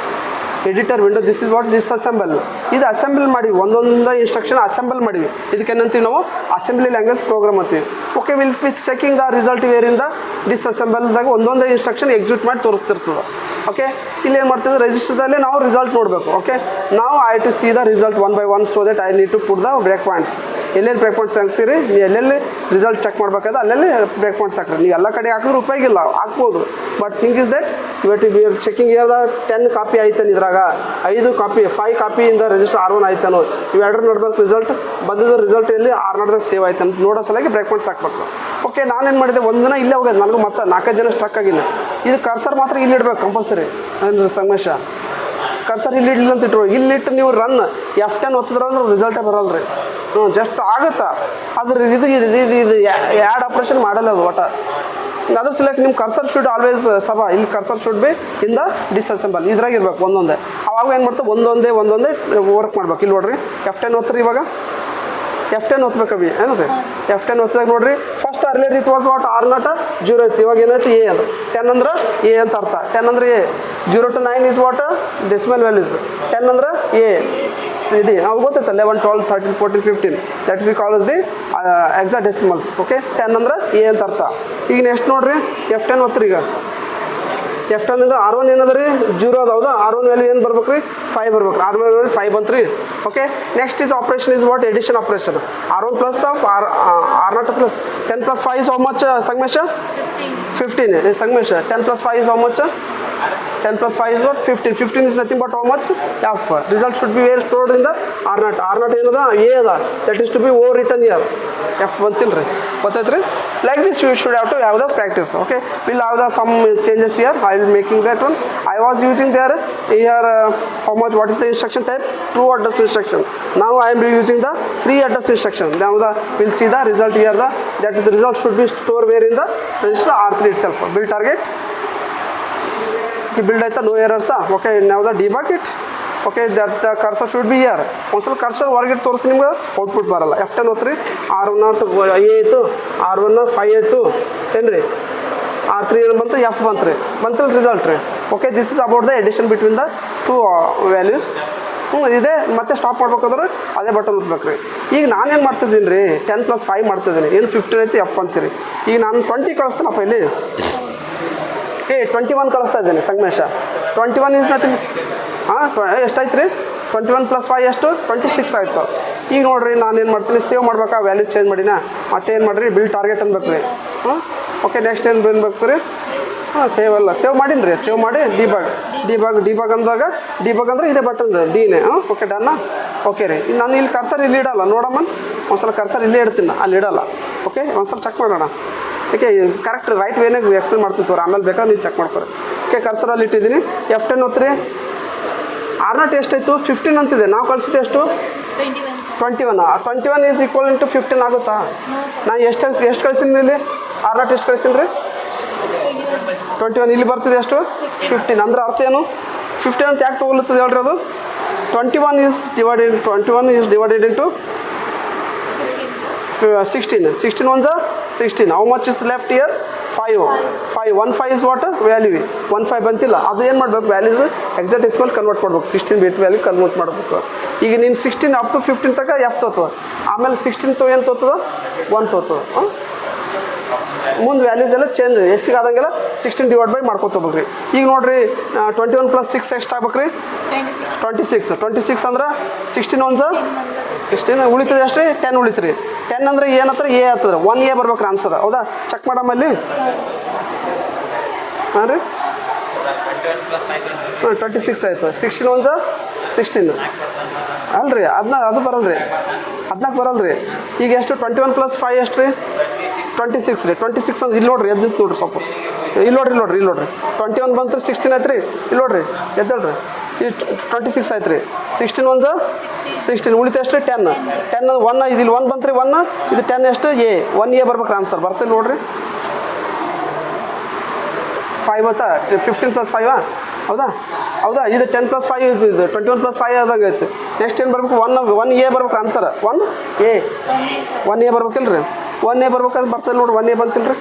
editor window, this is what disassemble. ಇದು assemble ಮಾಡಿವಿ, ಒಂದೊಂದು instruction assemble ಮಾಡಿವಿ. ಇದಕ್ಕೆ ಏನಂತೀವಿ ನಾವು, assembly language program ಅಂತೀವಿ. Okay, will speech checking the result where in the ಡಿಸ್ಅಸೆಂಬಲ್ದಾಗ ಒಂದೊಂದೇ ಇನ್ಸ್ಟ್ರಕ್ಷನ್ ಎಕ್ಸಿಕ್ಯೂಟ್ ಮಾಡಿ ತೋರಿಸ್ತಿರ್ತದೆ. ಓಕೆ, ಇಲ್ಲಿ ಏನು ಮಾಡ್ತಿದ್ದೆ, ರಿಜಿಸ್ಟರ್ದಲ್ಲಿ ನಾವು ರಿಸಲ್ಟ್ ನೋಡಬೇಕು. ಓಕೆ, ನಾವು I to see the result 1 by 1 so that I need to put the break points. ಎಲ್ಲೆಲ್ಲಿ ಬ್ರೇಕ್ ಪಾಯಿಂಟ್ಸ್ ಹಾಕ್ತೀರಿ, ನೀವು ಎಲ್ಲೆಲ್ಲಿ ರಿಸಲ್ಟ್ ಚೆಕ್ ಮಾಡಬೇಕಾದ್ರೆ ಅಲ್ಲೆಲ್ಲಿ ಬ್ರೇಕ್ ಪಾಯಿಂಟ್ಸ್ ಹಾಕ್ರಿ. ನೀವು ಎಲ್ಲ ಕಡೆ ಹಾಕಿದ್ರೆ ಉಪಯೋಗಿಲ್ಲ, ಹಾಕ್ಬೋದು. ಬಟ್ ಥಿಂಕ್ ಇಸ್ ದಟ್ ಇವತ್ತು be checking here the 10 copy ಆಯ್ತಾನೆ, ಇದ್ರಾಗ 5 ಕಾಪಿಯಿಂದ ರಿಜಿಸ್ಟರ್ R1 ಆಯ್ತಾನೋ, ಇವೆರಡರ ನೋಡ್ಬೇಕು. ರಿಸಲ್ಟ್ ಬಂದಿದ್ದ ರಿಸಲ್ಟ್ ಎಲ್ಲಿ R0ದಾಗ ಸೇವ್ ಆಯ್ತಾನೆ ನೋಡೋ ಸಲುವಾಗಿ ಬ್ರೇಕ್ ಪಾಯಿಂಟ್ಸ್ ಹಾಕ್ಬೇಕು. ಓಕೆ, ನಾನೇನು ಮಾಡಿದೆ, ಒಂದಿನ ಇಲ್ಲೇ ಹೋಗೋದು, ನನಗೂ ಮತ್ತೆ 4-5 ದಿನ ಸ್ಟ್ರಕ್ ಆಗಿಲ್ಲ. ಇದು ಕರ್ಸರ್ ಮಾತ್ರ ಇಲ್ಲಿ ಇಡ್ಬೇಕು ಕಂಪಲ್ಸರಿ. ಅಂದರೆ ಸಂಗಮೇಶ ಕರ್ಸರ್ ಇಲ್ಲಿ ಇಡಲಿಲ್ಲ ಅಂತ ಇಟ್ರು, ಇಲ್ಲಿಟ್ಟು ನೀವು ರನ್ F10 ಒತ್ತಿದ್ರೆ ಅಂದ್ರೆ ರಿಸಲ್ಟೇ ಬರಲ್ಲ ರೀ. ಜಸ್ಟ್ ಆಗುತ್ತಾ, ಅದ್ರ ಇದು ಆ್ಯಡ್ ಆಪ್ರೇಷನ್ ಮಾಡಲ್ಲ ಅದು ಒಟ್ಟು. ಅದ್ರ ಸಲಕ್ಕೆ ನಿಮ್ಮ ಕರ್ಸರ್ ಶುಡ್ ಆಲ್ವೇಸ್ ಇಲ್ಲಿ cursor should be in the disassemble, ಇದ್ರಾಗಿರ್ಬೇಕು ಒಂದೊಂದೇ. ಅವಾಗ ಏನು ಮಾಡ್ತೇವೆ, ಒಂದೊಂದೇ ವರ್ಕ್ ಮಾಡ್ಬೇಕು. ಇಲ್ಲಿ ನೋಡ್ರಿ F10 ಒತ್ತಿರಿ, ಇವಾಗ F10 ಒತ್ತಬೇಕವಿ ಏನು ರೀ. F10 ಒತ್ತಿದಾಗ ನೋಡಿರಿ, first earlier it was what R0 0 ಇತ್ತು, ಇವಾಗ ಏನಾಯ್ತು A ಅದು. 10 ಅಂದ್ರೆ A ಅಂತ ಅರ್ಥ, 10 ಅಂದ್ರೆ A. 0 to 9 is what decimal values. 10 ಅಂದ್ರೆ A CD, ನಾವು ಗೊತ್ತೈತೆ 11 12 13 14 15 that we call as the exact decimals. Okay, 10 ಅಂದ್ರೆ A ಅಂತ ಅರ್ಥ. ಈಗ ನೆಕ್ಸ್ಟ್ ನೋಡ್ರಿ F10 ಒತ್ತಿರಿ, ಈಗ ಎಫ್ ಟನ್ ಅಂದ್ರೆ R1 ಏನದ ರೀ 0 ಅದ ಹೌದಾ R1 ವ್ಯಾಲ್ಯೂ ಏನು ಬರ್ಬೇಕು ರೀ 5 ಬರ್ಬೇಕು R1 ವ್ಯಾಲ್ಯೂ 5 ಬಂತು ರೀ okay next is operation is what addition operation R1 plus of R0 plus 10 plus 5 is how much Sangamesh 15 Sangamesh 10 plus 5 is how much 10 plus 5 is what? 15. 15 is nothing but how much? F. Result should be where stored in the R0. R0 ಏನದ A ಅದ that is to be O written here. F ಬಂತಿಲ್ರಿ ಗೊತ್ತಾಯ್ತು like this we should have to have the practice okay we'll have the some changes here I will making that one I was using there here how much what is the instruction type true address instruction now I am using the 3 address instruction now we'll see the result here that the result should be stored where in the register R3 itself build target build ಆಯ್ತಾ no errors okay now the debug it okay that the cursor should be here ಒಂದ್ಸಲ cursor ಹೊರಗೆ ತೋರಿಸಿ ನಿಮ್ಗೆ output ಬರಲ್ಲ F10 ಓದ್ರಿ R1 A ಆಯಿತು R1 5 ಆಯಿತು ಏನು ರೀ R3 ಏನು ಬಂತು F ಬಂತು ರೀ ಬಂತು ರಿಸಲ್ಟ್ ರೀ okay this is about the addition between the two values ಇದೆ ಮತ್ತೆ ಸ್ಟಾಪ್ ಮಾಡ್ಬೇಕಾದ್ರೆ ಅದೇ ಬಟನ್ ಒತ್ಬೇಕು ರೀ ಈಗ ನಾನೇನು ಮಾಡ್ತಿದ್ದೀನಿ ರೀ 10 ಪ್ಲಸ್ 5 ಮಾಡ್ತಿದ್ದೀನಿ ಏನು 15 ಐತಿ F ಅಂತೀರಿ ಈಗ ನಾನು 20 ಕಳಿಸ್ತೀನಪ್ಪ ಇಲ್ಲಿ 21 ಕಳಿಸ್ತಾ ಇದ್ದೇನೆ ಸಂಗಮೇಶ 21 ಈಸ್ ನಥಿಂಗ್ ಎಷ್ಟಾಯ್ತು ರೀ 21 ಪ್ಲಸ್ 5 ಎಷ್ಟು 26 ಆಯಿತು ಈಗ ನೋಡಿರಿ ನಾನೇನು ಮಾಡ್ತೀನಿ ಸೇವ್ ಮಾಡ್ಬೇಕಾ ವ್ಯಾಲ್ಯೂ ಚೇಂಜ್ ಮಾಡಿನ ಮತ್ತೇನು ಮಾಡಿರಿ ಬಿಲ್ ಟಾರ್ಗೆಟ್ ಅನ್ಬೇಕು ರೀ ಓಕೆ ನೆಕ್ಸ್ಟ್ ಏನು ಅನ್ಬೇಕು ರೀ ಸೇವ್ ಅಲ್ಲ ಸೇವ್ ಮಾಡೀನಿ ರೀ ಸೇವ್ ಮಾಡಿ ಡಿಬಾಗ್ ಅಂದಾಗ ಡಿಬಾಗ್ ಅಂದರೆ ಇದೇ ಬಟನ್ ರೀ ಡಿನೇ ಓಕೆ ಡನ್ನ ಓಕೆ ರೀ ನಾನು ಇಲ್ಲಿ ಕರ್ಸರ್ ಇಲ್ಲಿ ಇಡಲ್ಲ ನೋಡಮ್ಮ ಒಂದ್ಸಲ ಕರ್ಸರ್ ಇಲ್ಲೇ ಇಡ್ತೀನಿ ಅಲ್ಲಿ ಇಡಲ್ಲ ಓಕೆ ಒಂದ್ಸಲ ಚೆಕ್ ಮಾಡೋಣ ಓಕೆ ಕರೆಕ್ಟ್ ರೈಟ್ ವೇನಾಗ ಎಕ್ಸ್ಪ್ಲೇನ್ ಮಾಡ್ತೀನಿ ತೋರಿ ಆಮೇಲೆ ಬೇಕಾದ್ರೆ ನೀವು ಚೆಕ್ ಮಾಡ್ಕೊರಿ ಓಕೆ ಕರ್ಸರಲ್ಲಿ ಇಟ್ಟಿದ್ದೀನಿ F10 ಹೊತ್ರಿ R0 ಎಷ್ಟಾಯಿತು 15 ಅಂತಿದೆ ನಾವು ಕಳಿಸಿದ್ದು ಎಷ್ಟು 21 ಈಸ್ ಈಕ್ವಲ್ ಇಂಟು 15 ಆಗುತ್ತಾ ನಾನು ಎಷ್ಟು ಕಳಿಸಿನಿ ಇಲ್ಲಿ R0 ಎಷ್ಟು ಕಳಿಸಿನಿ ರೀ 21 ಇಲ್ಲಿ ಬರ್ತಿದೆ ಎಷ್ಟು 15 ಅಂದ್ರೆ ಅರ್ಥ ಏನು 15 ಅಂತ ಯಾಕೆ ತೊಗೊಳುತ್ತದೆ ಹೇಳ್ರಿ ಅದು 21 is divided into 16 ones are 16 how much is left here 5 is what value 15 ಬಂತಿಲ್ಲ ಅದು ಏನು ಮಾಡ್ಬೇಕು ವ್ಯಾಲ್ಯೂಸ್ ಎಕ್ಸಾಕ್ಟ್ ಕನ್ವರ್ಟ್ ಮಾಡ್ಬೇಕು 16 ಬಿಟ್ ವ್ಯಾಲ್ಯೂ ಕನ್ವರ್ಟ್ ಮಾಡಬೇಕು ಈಗ ನೀನು 16 ಅಪ್ ಟು 15 ತನಕ F ತೋತದ ಆಮೇಲೆ 16 ಏನು ತೋತದ 1 ತೋತದ ಮುಂದೆ ವ್ಯಾಲ್ಯೂಸ್ ಎಲ್ಲ ಚೇಂಜ್ ಹೆಚ್ಚಿಗೆ ಆದಂಗೆಲ್ಲ 16 ಡಿವೈಡ್ ಬೈ ಮಾಡ್ಕೊತೋಗ್ರಿ ಈಗ ನೋಡಿರಿ 21 ಪ್ಲಸ್ 6 ಎಷ್ಟು ಆಗ್ಬೇಕು ರೀ 26 ಅಂದ್ರೆ 16 ones 16 ಉಳಿತದೆ ಅಷ್ಟು ರೀ 10 ಉಳಿತು ರೀ 10 ಅಂದರೆ ಏನಂತಾರೆ A ಆಗ್ತದೆ 1A ಬರ್ಬೇಕ್ರಿ ಆನ್ಸರ್ ಹೌದಾ ಚೆಕ್ ಮಾಡಮ್ಮಲ್ಲಿ ಹಾಂ ರೀ 26 ಆಯಿತು 16 ones 16 ಅಲ್ರಿ ಅದು ಬರಲ್ಲ ರೀ 14 ಬರಲ್ಲ ರೀ ಈಗ ಎಷ್ಟು 21 ಪ್ಲಸ್ 5 ಎಷ್ಟು ರೀ 26 ರೀ 26 ಅಂದ್ರೆ ಇಲ್ಲಿ ನೋಡ್ರಿ ಎದ್ದು ನೋಡ್ರಿ ಸ್ವಲ್ಪ ಇಲ್ಲಿ ನೋಡ್ರಿ 21 ಬಂತು 16 ಆಯ್ತು ರೀ ಇಲ್ಲಿ ನೋಡ್ರಿ ಎದ್ದಲ್ರಿ ಈ 26 ಆಯ್ತು ರೀ 16 ones 16 ಉಳಿತು ಎಷ್ಟು 10 1 ಇದು ಇಲ್ಲಿ 1 ಬಂತು ರೀ 1 ಇದು 10 ಎಷ್ಟು A ಬರ್ಬೇಕು ಆನ್ಸರ್ ಬರ್ತದೆ ನೋಡ್ರಿ 5 ಆಯ್ತಾ 15 ಪ್ಲಸ್ 5 ಹೌದಾ ಇದು 10 ಪ್ಲಸ್ 5 ಇದು 21 ಪ್ಲಸ್ 5 ಆದಾಗ ಆಯ್ತು ನೆಕ್ಸ್ಟ್ ಏನು ಬರ್ಬೇಕು 1A ಬರ್ಬೇಕು ಆನ್ಸರ್ 1A ಬರ್ಬೇಕಿಲ್ಲ ರೀ 1A ಬರ್ಬೇಕಾದ್ರೆ ಬರ್ತದೆ ನೋಡಿ 1A ಬಂತಿಲ್ಲ ರೀ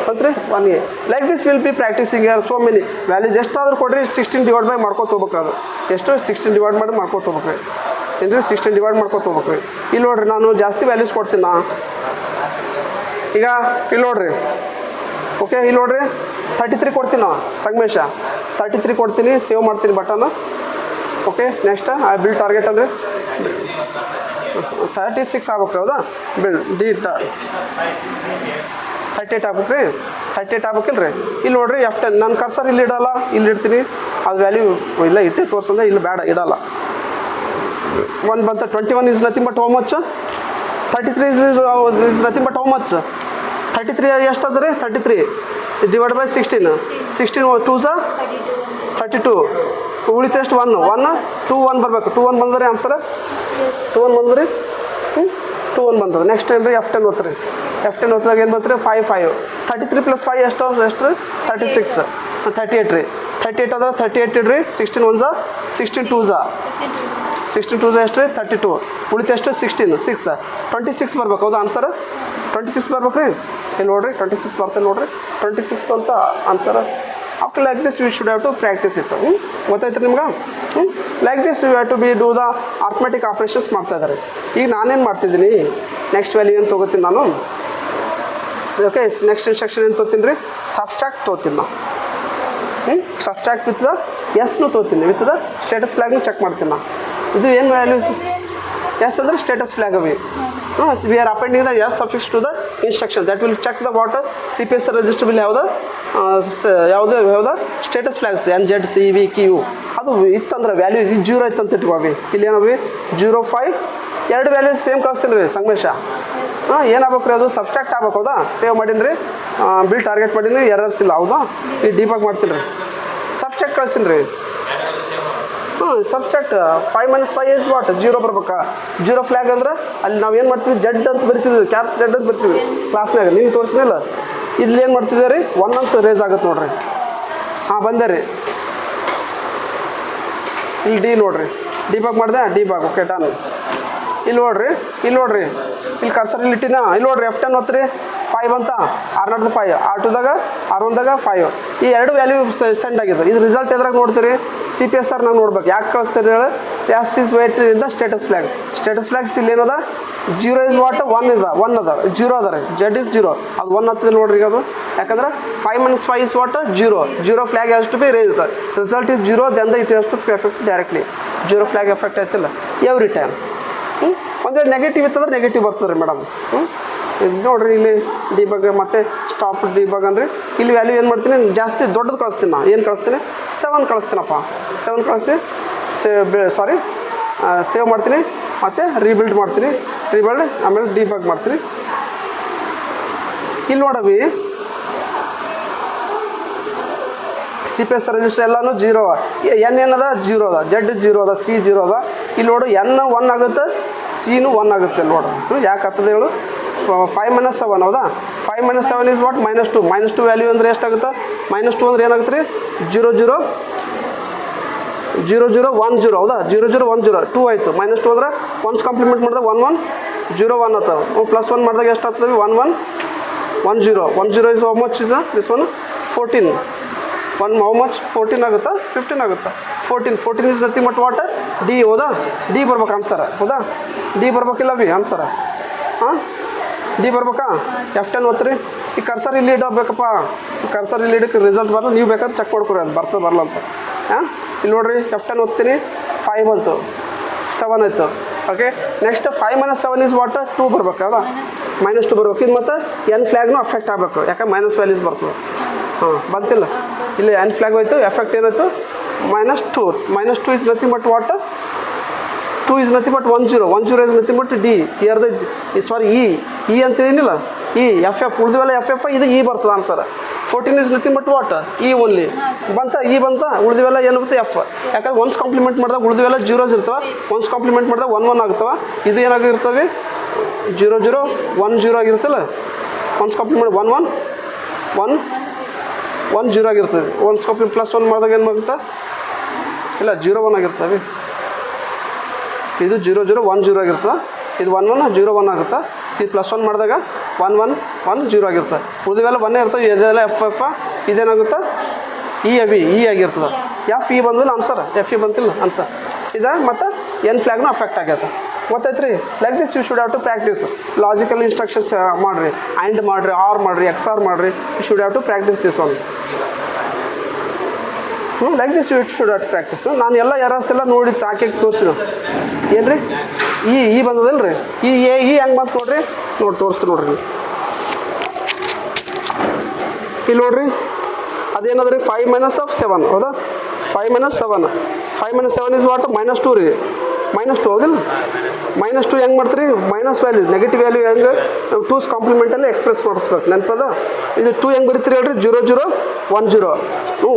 ಬಂತು ರೀ 1A like this will be practising ಯಾರು ಸೋ ಮೆನಿ ವ್ಯಾಲ್ಯೂಸ್ ಎಷ್ಟಾದ್ರೂ ಕೊಡ್ರಿ 16 ಡಿವೈಡ್ ಬೈ ಮಾಡ್ಕೊತ ಹೋಗ್ಬೇಕು ಅದು ಎಷ್ಟು 16 ಡಿವೈಡ್ ಮಾಡಿ ಮಾಡ್ಕೊತ ಹೋಗ್ಬೇಕು ರೀ ಏನು ರೀ 16 ಡಿವೈಡ್ ಮಾಡ್ಕೊತ ಹೋಗ್ಬೇಕು ರೀ ಇಲ್ಲಿ ನೋಡ್ರಿ ನಾನು ಜಾಸ್ತಿ ವ್ಯಾಲ್ಯೂಸ್ ಕೊಡ್ತೀನಿ ಈಗ ಇಲ್ಲಿ ನೋಡ್ರಿ ಓಕೆ ಇಲ್ಲಿ ನೋಡ್ರಿ 33 ಕೊಡ್ತೀನಿ ಸಂಗಮೇಶ 33 ಕೊಡ್ತೀನಿ ಸೇವ್ ಮಾಡ್ತೀನಿ button okay next I bill target ಅಂದರೆ 36 ಆಗ್ಬೇಕು ರೀ ಹೌದಾ ಬಿಲ್ 38 ಆಗ್ಬೇಕು ರೀ 38 ಆಗ್ಬೇಕಿಲ್ಲ ರೀ ಇಲ್ಲಿ ನೋಡ್ರಿ F10 ನನ್ನ ಕರ್ಸರ್ ಇಲ್ಲಿ ಇಡಲ್ಲ ಇಲ್ಲಿ ಇಡ್ತೀನಿ ಅದು ವ್ಯಾಲ್ಯೂ ಇಲ್ಲ ಇಟ್ಟೆ ತೋರ್ಸಂದ್ರೆ ಇಲ್ಲಿ ಬೇಡ ಇಡಲ್ಲ 1 ಬಂತ 21 is nothing but how much 33 is nothing but how much 33 ಎಷ್ಟು ಅದ ರೀ 33 ಡಿವೈಡ್ ಬೈ 16 2s 32 ಉಳಿತು ಎಷ್ಟು 1 ಬರ್ಬೇಕು 2 1 ಬಂದ್ರಿ ಆನ್ಸರ್ 2 1 ಬಂದ್ರಿ 2 1 ಬಂತದ ನೆಕ್ಸ್ಟ್ ಏನು ರೀ F10 ಓದ್ರಿ F10 ಓದಿದಾಗ ಏನು ಬಂತು ರೀ 5 33 ಪ್ಲಸ್ 5 ಎಷ್ಟು ರೀ 36 38 ರೀ 38 ಅದ 38 ಇಡ್ರಿ 16 ones 16 2s ಎಷ್ಟು ರೀ 32 ಉಳಿತು ಎಷ್ಟು 16 26 ಬರ್ಬೇಕು ಹೌದಾ ಆನ್ಸರ್ 26 ಬರ್ಬೇಕು ರೀ ಇಲ್ಲಿ ನೋಡ್ರಿ 26 ಬರ್ತದೆ ನೋಡ್ರಿ 26 ಅಂತ answer after like this we should have to practice it ಗೊತ್ತಾಯ್ತು ನಿಮ್ಗೆ like this you have to be do the arithmetic operations ಮಾಡ್ತಾ ಇದ್ದಾರೆ ಈಗ ನಾನೇನು ಮಾಡ್ತಿದ್ದೀನಿ ನೆಕ್ಸ್ಟ್ ವ್ಯಾಲ್ಯೂ ಏನು ತೊಗೋತೀನಿ ನಾನು ಓಕೆ ನೆಕ್ಸ್ಟ್ ಇನ್ಸ್ಟ್ರಕ್ಷನ್ ಏನು ತೊಗೊತೀನಿ ರೀ, ಸಬ್ಸ್ಟ್ರಾಕ್ಟ್ ತೊಗೊತೀನಿ ನಾವು. ಸಬ್ಸ್ಟ್ರಾಕ್ಟ್ ವಿತ್ ದ ಎಸ್ನು ತೊಗೊತೀನಿ, ವಿತ್ ದ ಸ್ಟೇಟಸ್ ಫ್ಲ್ಯಾಗ್ನು ಚೆಕ್ ಮಾಡ್ತೀನಿ ನಾವು. ಇದು ಏನು ವ್ಯಾಲ್ಯೂ ಎಸ್ ಅಂದರೆ ಸ್ಟೇಟಸ್ ಫ್ಲ್ಯಾಗ್ ಅವಿ. We are appending the S suffix to the instruction that will check the what CPSR register will ಯಾವುದು status flags NZ CV Q. ಅದು ಇತ್ತಂದ್ರೆ ವ್ಯಾಲ್ಯೂ ಇದು 0 ಇತ್ತಂತ ಇಟ್ಕೋವಿ. ಇಲ್ಲಿ ಏನವಿ 05 2 ವ್ಯಾಲ್ಯೂ ಸೇಮ್ ಕಳಿಸ್ತೀನಿ ರೀ ಸಂಗಮೇಶ. ಏನಾಗ್ಬೇಕು ರೀ, ಅದು ಸಬ್ಸ್ಟ್ರಾಕ್ಟ್ ಆಗ್ಬೇಕು. ಹೌದಾ, ಸೇವ್ ಮಾಡೀನಿ ರೀ, ಬಿಲ್ ಟಾರ್ಗೆಟ್ ಮಾಡೀನಿ, ಎರರ್ಸ್ ಇಲ್ಲ. ಹೌದಾ, ಈ ಡೀಬಾಗ್ ಮಾಡ್ತೀನಿ ರೀ, ಸಬ್ಸ್ಟ್ರಾಕ್ಟ್ ಕಳಿಸ್ತೀನಿ ರೀ. ಸಬ್ಸ್ಟ್ರಾಕ್ಟ್ 5 - 5 ಇಸ್ ವಾಟ್ 0 ಬರ್ಬೇಕಾ. 0 ಫ್ಲ್ಯಾಗ್ ಅಂದ್ರೆ ಅಲ್ಲಿ ನಾವು ಏನು ಮಾಡ್ತೀವಿ, ಜಡ್ ಅಂತ ಬರಿತಿದ್ವಿ, ಕ್ಯಾಪ್ಸ್ ಜಡ್ ಅಂತ ಬರ್ತೀವಿ ಕ್ಲಾಸ್ನಾಗ. ನಿಮ್ಗೆ ತೋರಿಸಿಲ್ಲ, ಇಲ್ಲಿ ಏನು ಮಾಡ್ತಿದ್ದೆ ರೀ, 1 ಅಂತ ರೇಸ್ ಆಗುತ್ತೆ ನೋಡ್ರಿ. ಬಂದೆ ರೀ, ಇಲ್ಲಿ ಡಿ ನೋಡ್ರಿ, ಡಿಬಾಗ್ ಮಾಡಿದೆ, ಡಿಬಾಗ್ ಓಕೆ ಡನ್. ಇಲ್ಲಿ ನೋಡ್ರಿ, ಇಲ್ಲಿ ಕರ್ಸರ್ ಇಲ್ಲಿ ಇಟ್ಟಿನ, ಇಲ್ಲಿ ನೋಡ್ರಿ F10 ಹೊತ್ತು ರೀ, 5 ಅಂತ R0 5, R2ದಾಗ R1ದಾಗ 5. ಈ 2 ವ್ಯಾಲ್ಯೂ ಸೆಂಡ್ ಆಗಿದೆ. ಇದು ರಿಸಲ್ಟ್ ಎದ್ರಾಗ ನೋಡ್ತೀರಿ, CPSRನಾಗ ನೋಡ್ಬೇಕು. ಯಾಕೆ ಕಳಿಸ್ತೀರಿ ಹೇಳಿ, ಎಸ್ ಇಸ್ ವೇಟ್ ಇಂದ ಸ್ಟೇಟಸ್ ಫ್ಲ್ಯಾಗ್ಸ್ ಇಲ್ಲಿ ಏನದ 0 ಇಸ್ ವಾಟ್ 1 ಅದ 0 ಅದ ರೀ, ಜಡ್ ಇಸ್ 0, ಅದು 1 ಹತ್ತಿದೆ ನೋಡ್ರಿ. ಈಗ ಅದು ಯಾಕಂದ್ರೆ 5 - 5 is what 0 flag has to be raised, result is 0, then the it has to effect directly. 0 flag effect ಆಯ್ತಿಲ್ಲ ಎವ್ರಿ ಟೈಮ್. ಒಂದು ವೇಳೆ ನೆಗೆಟಿವ್ ಇತ್ತಂದ್ರೆ ನೆಗೆಟಿವ್ ಬರ್ತದೆ ರೀ ಮೇಡಮ್. ಇದು ನೋಡಿರಿ, ಇಲ್ಲಿ ಡಿಬಾಗ್ ಮತ್ತು ಸ್ಟಾಪ್ ಡಿಬಾಗ್ ಅಂದರೆ ಇಲ್ಲಿ ವ್ಯಾಲ್ಯೂ ಏನು ಮಾಡ್ತೀನಿ, ಜಾಸ್ತಿ ದೊಡ್ಡದು ಕಳಿಸ್ತೀನಿ. ನಾನು ಏನು ಕಳಿಸ್ತೀನಿ, 7 ಕಳಿಸ್ತೀನಪ್ಪ. 7 ಕಳಿಸಿ ಸೇವ್ ಮಾಡ್ತೀನಿ, ಮತ್ತು ರೀಬಿಲ್ಡ್ ಮಾಡ್ತೀನಿ, ಆಮೇಲೆ ಡಿಬಾಗ್ ಮಾಡ್ತೀನಿ. ಇಲ್ಲಿ ನೋಡವಿ CPSR ರಿಜಿಸ್ಟರ್ ಎಲ್ಲನೂ 0. N ಏನದ 0 ಅದ, ಜಡ್ 0 ಅದ, C 0 ಅದ. ಇಲ್ಲಿ ನೋಡು N 1 ಆಗುತ್ತೆ, Cನೂ 1 ಆಗುತ್ತೆ. ನೋಡು ಯಾಕೆ ಆಗ್ತದೆ ಹೇಳು, 5 - 7 ಹೌದಾ. 5 - 7 ಇಸ್ ವಾಟ್ -2. -2 ವ್ಯಾಲ್ಯೂ ಅಂದರೆ ಎಷ್ಟಾಗುತ್ತೆ, -2 ಅಂದರೆ ಏನಾಗುತ್ತೆ ರೀ, 0 0 0 0 1 0 ಹೌದಾ. 0 0 1 0 2 ಆಯಿತು. -2 ಅಂದ್ರೆ 1's ಕಾಂಪ್ಲಿಮೆಂಟ್ ಮಾಡಿದಾಗ 1 1 0 1 ಆಗ್ತವೆ. +1 ಮಾಡಿದಾಗ ಎಷ್ಟು ಆಗ್ತದೆ, 1 1 1 0. 1 0 is how much is this one 14. 1 how much 14 ಆಗುತ್ತಾ 15 ಆಗುತ್ತಾ. 14 is nothing but what D. ಹೌದಾ, ಡಿ ಬರ್ಬೇಕು ಆನ್ಸರ್. ಹೌದಾ, ಡಿ ಬರ್ಬೇಕಿಲ್ಲ ಬಿ ಆನ್ಸರ. ಡಿ ಬರ್ಬೇಕಾ. F10 ಒತ್ತಿರಿ. ಈ ಕರ್ಸರ್ ಇಲ್ಲಿ ಇಡಬೇಕಪ್ಪ, ಈ ಕರ್ಸರ್ ಇಲ್ಲಿ ಇಡಕ್ಕೆ ರಿಸಲ್ಟ್ ಬರಲ್ಲ. ನೀವು ಬೇಕಾದ್ರೆ ಚೆಕ್ ಮಾಡ್ಕೊರಿ, ಅದು ಬರ್ತದೆ ಬರಲ್ಲ ಅಂತ. ಇಲ್ಲಿ ನೋಡಿರಿ, F10 ಒತ್ತೀನಿ, 5 ಬಂತು, 7 ಆಯಿತು. ಓಕೆ, ನೆಕ್ಸ್ಟ್ 5 - 7 ಇಸ್ ವಾಟ್ 2 ಬರ್ಬೇಕು. ಹೌದಾ, -2 ಬರ್ಬೇಕು. ಇದು ಮತ್ತು N ಫ್ಲ್ಯಾಗ್ನು ಅಫೆಕ್ಟ್ ಆಗಬೇಕು, ಯಾಕೆ ಮೈನಸ್ ವ್ಯಾಲ್ಯೂಸ್ ಬರ್ತದೆ. ಬಂತಿಲ್ಲ, ಇಲ್ಲಿ N ಫ್ಲ್ಯಾಗ್ ಹೋಯ್ತು, ಎಫೆಕ್ಟ್ ಏನಾಯ್ತು -2. -2 is nothing but what 2 is nothing but 1 0. 1 0 is nothing but D. Here the E ಅಂತ ಏನಿಲ್ಲ, FF ಉಳಿದಿವೆಲ್ಲ FF, ಇದು ಇ ಬರ್ತದೆ answer. 14 is nothing but what only ಬಂತ ಉಳಿದಿವೆಲ್ಲ ಏನು ಬರುತ್ತೆ F. ಯಾಕಂದ್ರೆ 1's ಕಾಂಪ್ಲಿಮೆಂಟ್ ಮಾಡಿದಾಗ ಉಳಿದಿವೆಲ್ಲ 0s ಇರ್ತವೆ, 1's ಕಾಂಪ್ಲಿಮೆಂಟ್ ಮಾಡಿದಾಗ 1 1 ಆಗ್ತವೆ. ಇದು ಏನಾಗಿರ್ತವೆ 0 0 1 0 ಆಗಿರ್ತಲ್ಲ. 1's ಕಾಂಪ್ಲಿಮೆಂಟ್ 1 1 1 1 0 ಆಗಿರ್ತದೆ. 1's ಕಾಂಪ್ಲಿಮೆಂಟ್ +1 ಮಾಡಿದಾಗ ಏನು ಆಗುತ್ತೆ, ಇಲ್ಲ 0 1 ಆಗಿರ್ತವೆ. ಇದು 0 0 1 0 ಆಗಿರ್ತದೆ, ಇದು 1 1 0 1 ಆಗುತ್ತೆ. ಇದು +1 ಮಾಡಿದಾಗ 1 1 1 0 ಆಗಿರ್ತದೆ. ಉಳಿದಿವೆಲ್ಲ 1 ಇರ್ತವೆ, ಇದೆಲ್ಲ FF. ಇದೇನಾಗುತ್ತೆ ಇ ಆಗಿರ್ತದೆ. F ಬಂದಿಲ್ಲ ಆನ್ಸರ್, FE ಬಂತಿಲ್ಲ ಆನ್ಸರ್. ಇದು ಮತ್ತು N ಫ್ಲ್ಯಾಗ್ನು ಅಫೆಕ್ಟ್ ಆಗೈತೆ. ಗೊತ್ತಾಯ್ತು ರೀ. Like this you should have to practice. Logical instructions ಮಾಡಿರಿ, ಆ್ಯಂಡ್ ಮಾಡಿರಿ, ಆರ್ ಮಾಡಿರಿ, XR ಮಾಡಿರಿ. You should have to practice this one. Like this you should have to practice. ನಾನು ಎಲ್ಲ ಎರರ್ಸ್ ಎಲ್ಲ ನೋಡಿ ತಾಕಿ ತೋರಿಸಿದ. ಏನು ರೀ ಈ ಬಂದದಲ್ಲ ರೀ, ಈ ಹೆಂಗೆ ಬಂತು ನೋಡಿರಿ, ತೋರಿಸ್ತೀನಿ ನೋಡ್ರಿ. ಇಲ್ಲಿ ನೋಡ್ರಿ, ಅದೇನದ ರೀ 5 - 7 ಹೌದಾ. 5 - 7 5 - 7 ಇಸ್ ವಾಟ್ -2 ರೀ. -2 ಹೌದಿಲ್ಲ. -2 ಹೆಂಗೆ ಮಾಡ್ತೀರಿ, ಮೈನಸ್ ವ್ಯಾಲ್ಯೂ ನೆಗೆಟಿವ್ ವ್ಯಾಲ್ಯೂ ಹೆಂಗೆ 2's ಕಾಂಪ್ಲಿಮೆಂಟಲ್ಲಿ ಎಕ್ಸ್ಪ್ರೆಸ್ ಮಾಡಿಸ್ಬೇಕು. ನೆನಪದ. ಇದು 2 ಹೆಂಗೆ ಬರೀತೀರಿ ಹೇಳ್ರಿ, 0 0 1 0.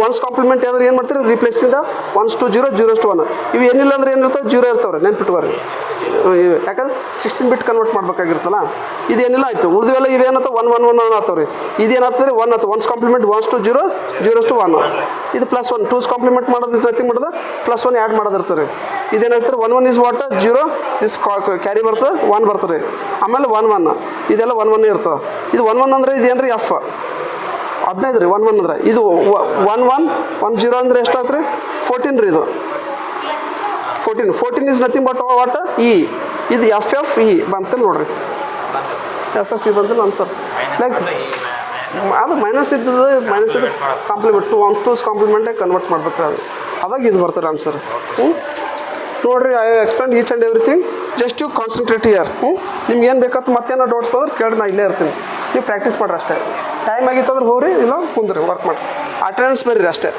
1's ಕಾಂಪ್ಲಿಮೆಂಟ್ ಅಂದ್ರೆ ಏನು ಮಾಡ್ತೀರಿ, ರಿಪ್ಲೇಸಿಂದ 1s to 0 0s to 1. ಇವು ಏನಿಲ್ಲ ಅಂದ್ರೆ ಏನಿರ್ತವೆ 0 ಇರ್ತವ್ರಿ, ನೆನ್ಪಿಟ್ಕೋರಿ. ಯಾಕಂದ್ರೆ 16 ಬಿಟ್ ಕನ್ವರ್ಟ್ ಮಾಡ್ಬೇಕಾಗಿರ್ತಲ್ಲ. ಇದೇನಿಲ್ಲ ಆಯಿತು. ಉಳಿದಿವೆಲ್ಲ ಇವೇನತ್ತ 1 1 1 ಆಗ್ತಾವ್ರಿ. ಇದೇನಾಗ್ತದೆ 1 ಆಯ್ತು. 1's compliment 1s to 0 0s to 1. ಇದು +1 2's ಕಾಂಪ್ಲಿಮೆಂಟ್ ಮಾಡೋದು ಜೊತೆ ಮಾಡೋದು +1 ಆ್ಯಡ್ ಮಾಡೋದಿರ್ತಾರೆ. ಇದೇನಾಗ್ತಾರೆ 1 1 ಇಸ್ ವಾಟ್ 0 ಇಸ್ ಕ್ಯಾರಿ ಬರ್ತದೆ 1 ಬರ್ತದೆ. ಆಮೇಲೆ 1 1 ಇದೆಲ್ಲ 1 1 ಇರ್ತದೆ. ಇದು 1 1 ಅಂದರೆ ಇದೇನು ರೀ F 15 ರೀ. 1 1 ಅಂದ್ರೆ ಇದು 1 1 1 0 ಅಂದರೆ ಎಷ್ಟಾಯ್ತು ರೀ 14 ರೀ. ಇದು 14 is nothing but what E. ಇದು FF E ಬಂತಲ್ಲ ನೋಡ್ರಿ, FF E ಬಂತಲ್ಲ ಆನ್ಸರ್. ಲೈಕ್ ಅದು ಮೈನಸ್ ಇದ್ದದ್ದು ಕಾಂಪ್ಲಿಮೆಂಟ್ ಟೂಸ್ ಕಾಂಪ್ಲಿಮೆಂಟೇ ಕನ್ವರ್ಟ್ ಮಾಡ್ಬೇಕು ಅದು ಅದಾಗ ಇದು ಬರ್ತಾರೆ ಆನ್ಸರ್. ನೋಡಿರಿ I explain each and everything, just you concentrate here. ನಿಮ್ಗೆ ಏನು ಬೇಕಂತ ಮತ್ತೇನೋ ಡೌಟ್ಸ್ ಬಂದ್ರೆ ಕೇಳಿ ನಾ ಇಲ್ಲೇ ಇರ್ತೀನಿ, ನೀವು ಪ್ರಾಕ್ಟೀಸ್ ಮಾಡಿರಿ ಅಷ್ಟೇ. ಟೈಮ್ ಆಗಿತ್ತು ಅಂದ್ರೆ ಹೋಗ್ರಿ, ಇಲ್ಲ ಕುಂದ್ರಿ ವರ್ಕ್ ಮಾಡಿ, ಅಟೆಂಡೆನ್ಸ್ ಬರ್ರಿ ಅಷ್ಟೇ.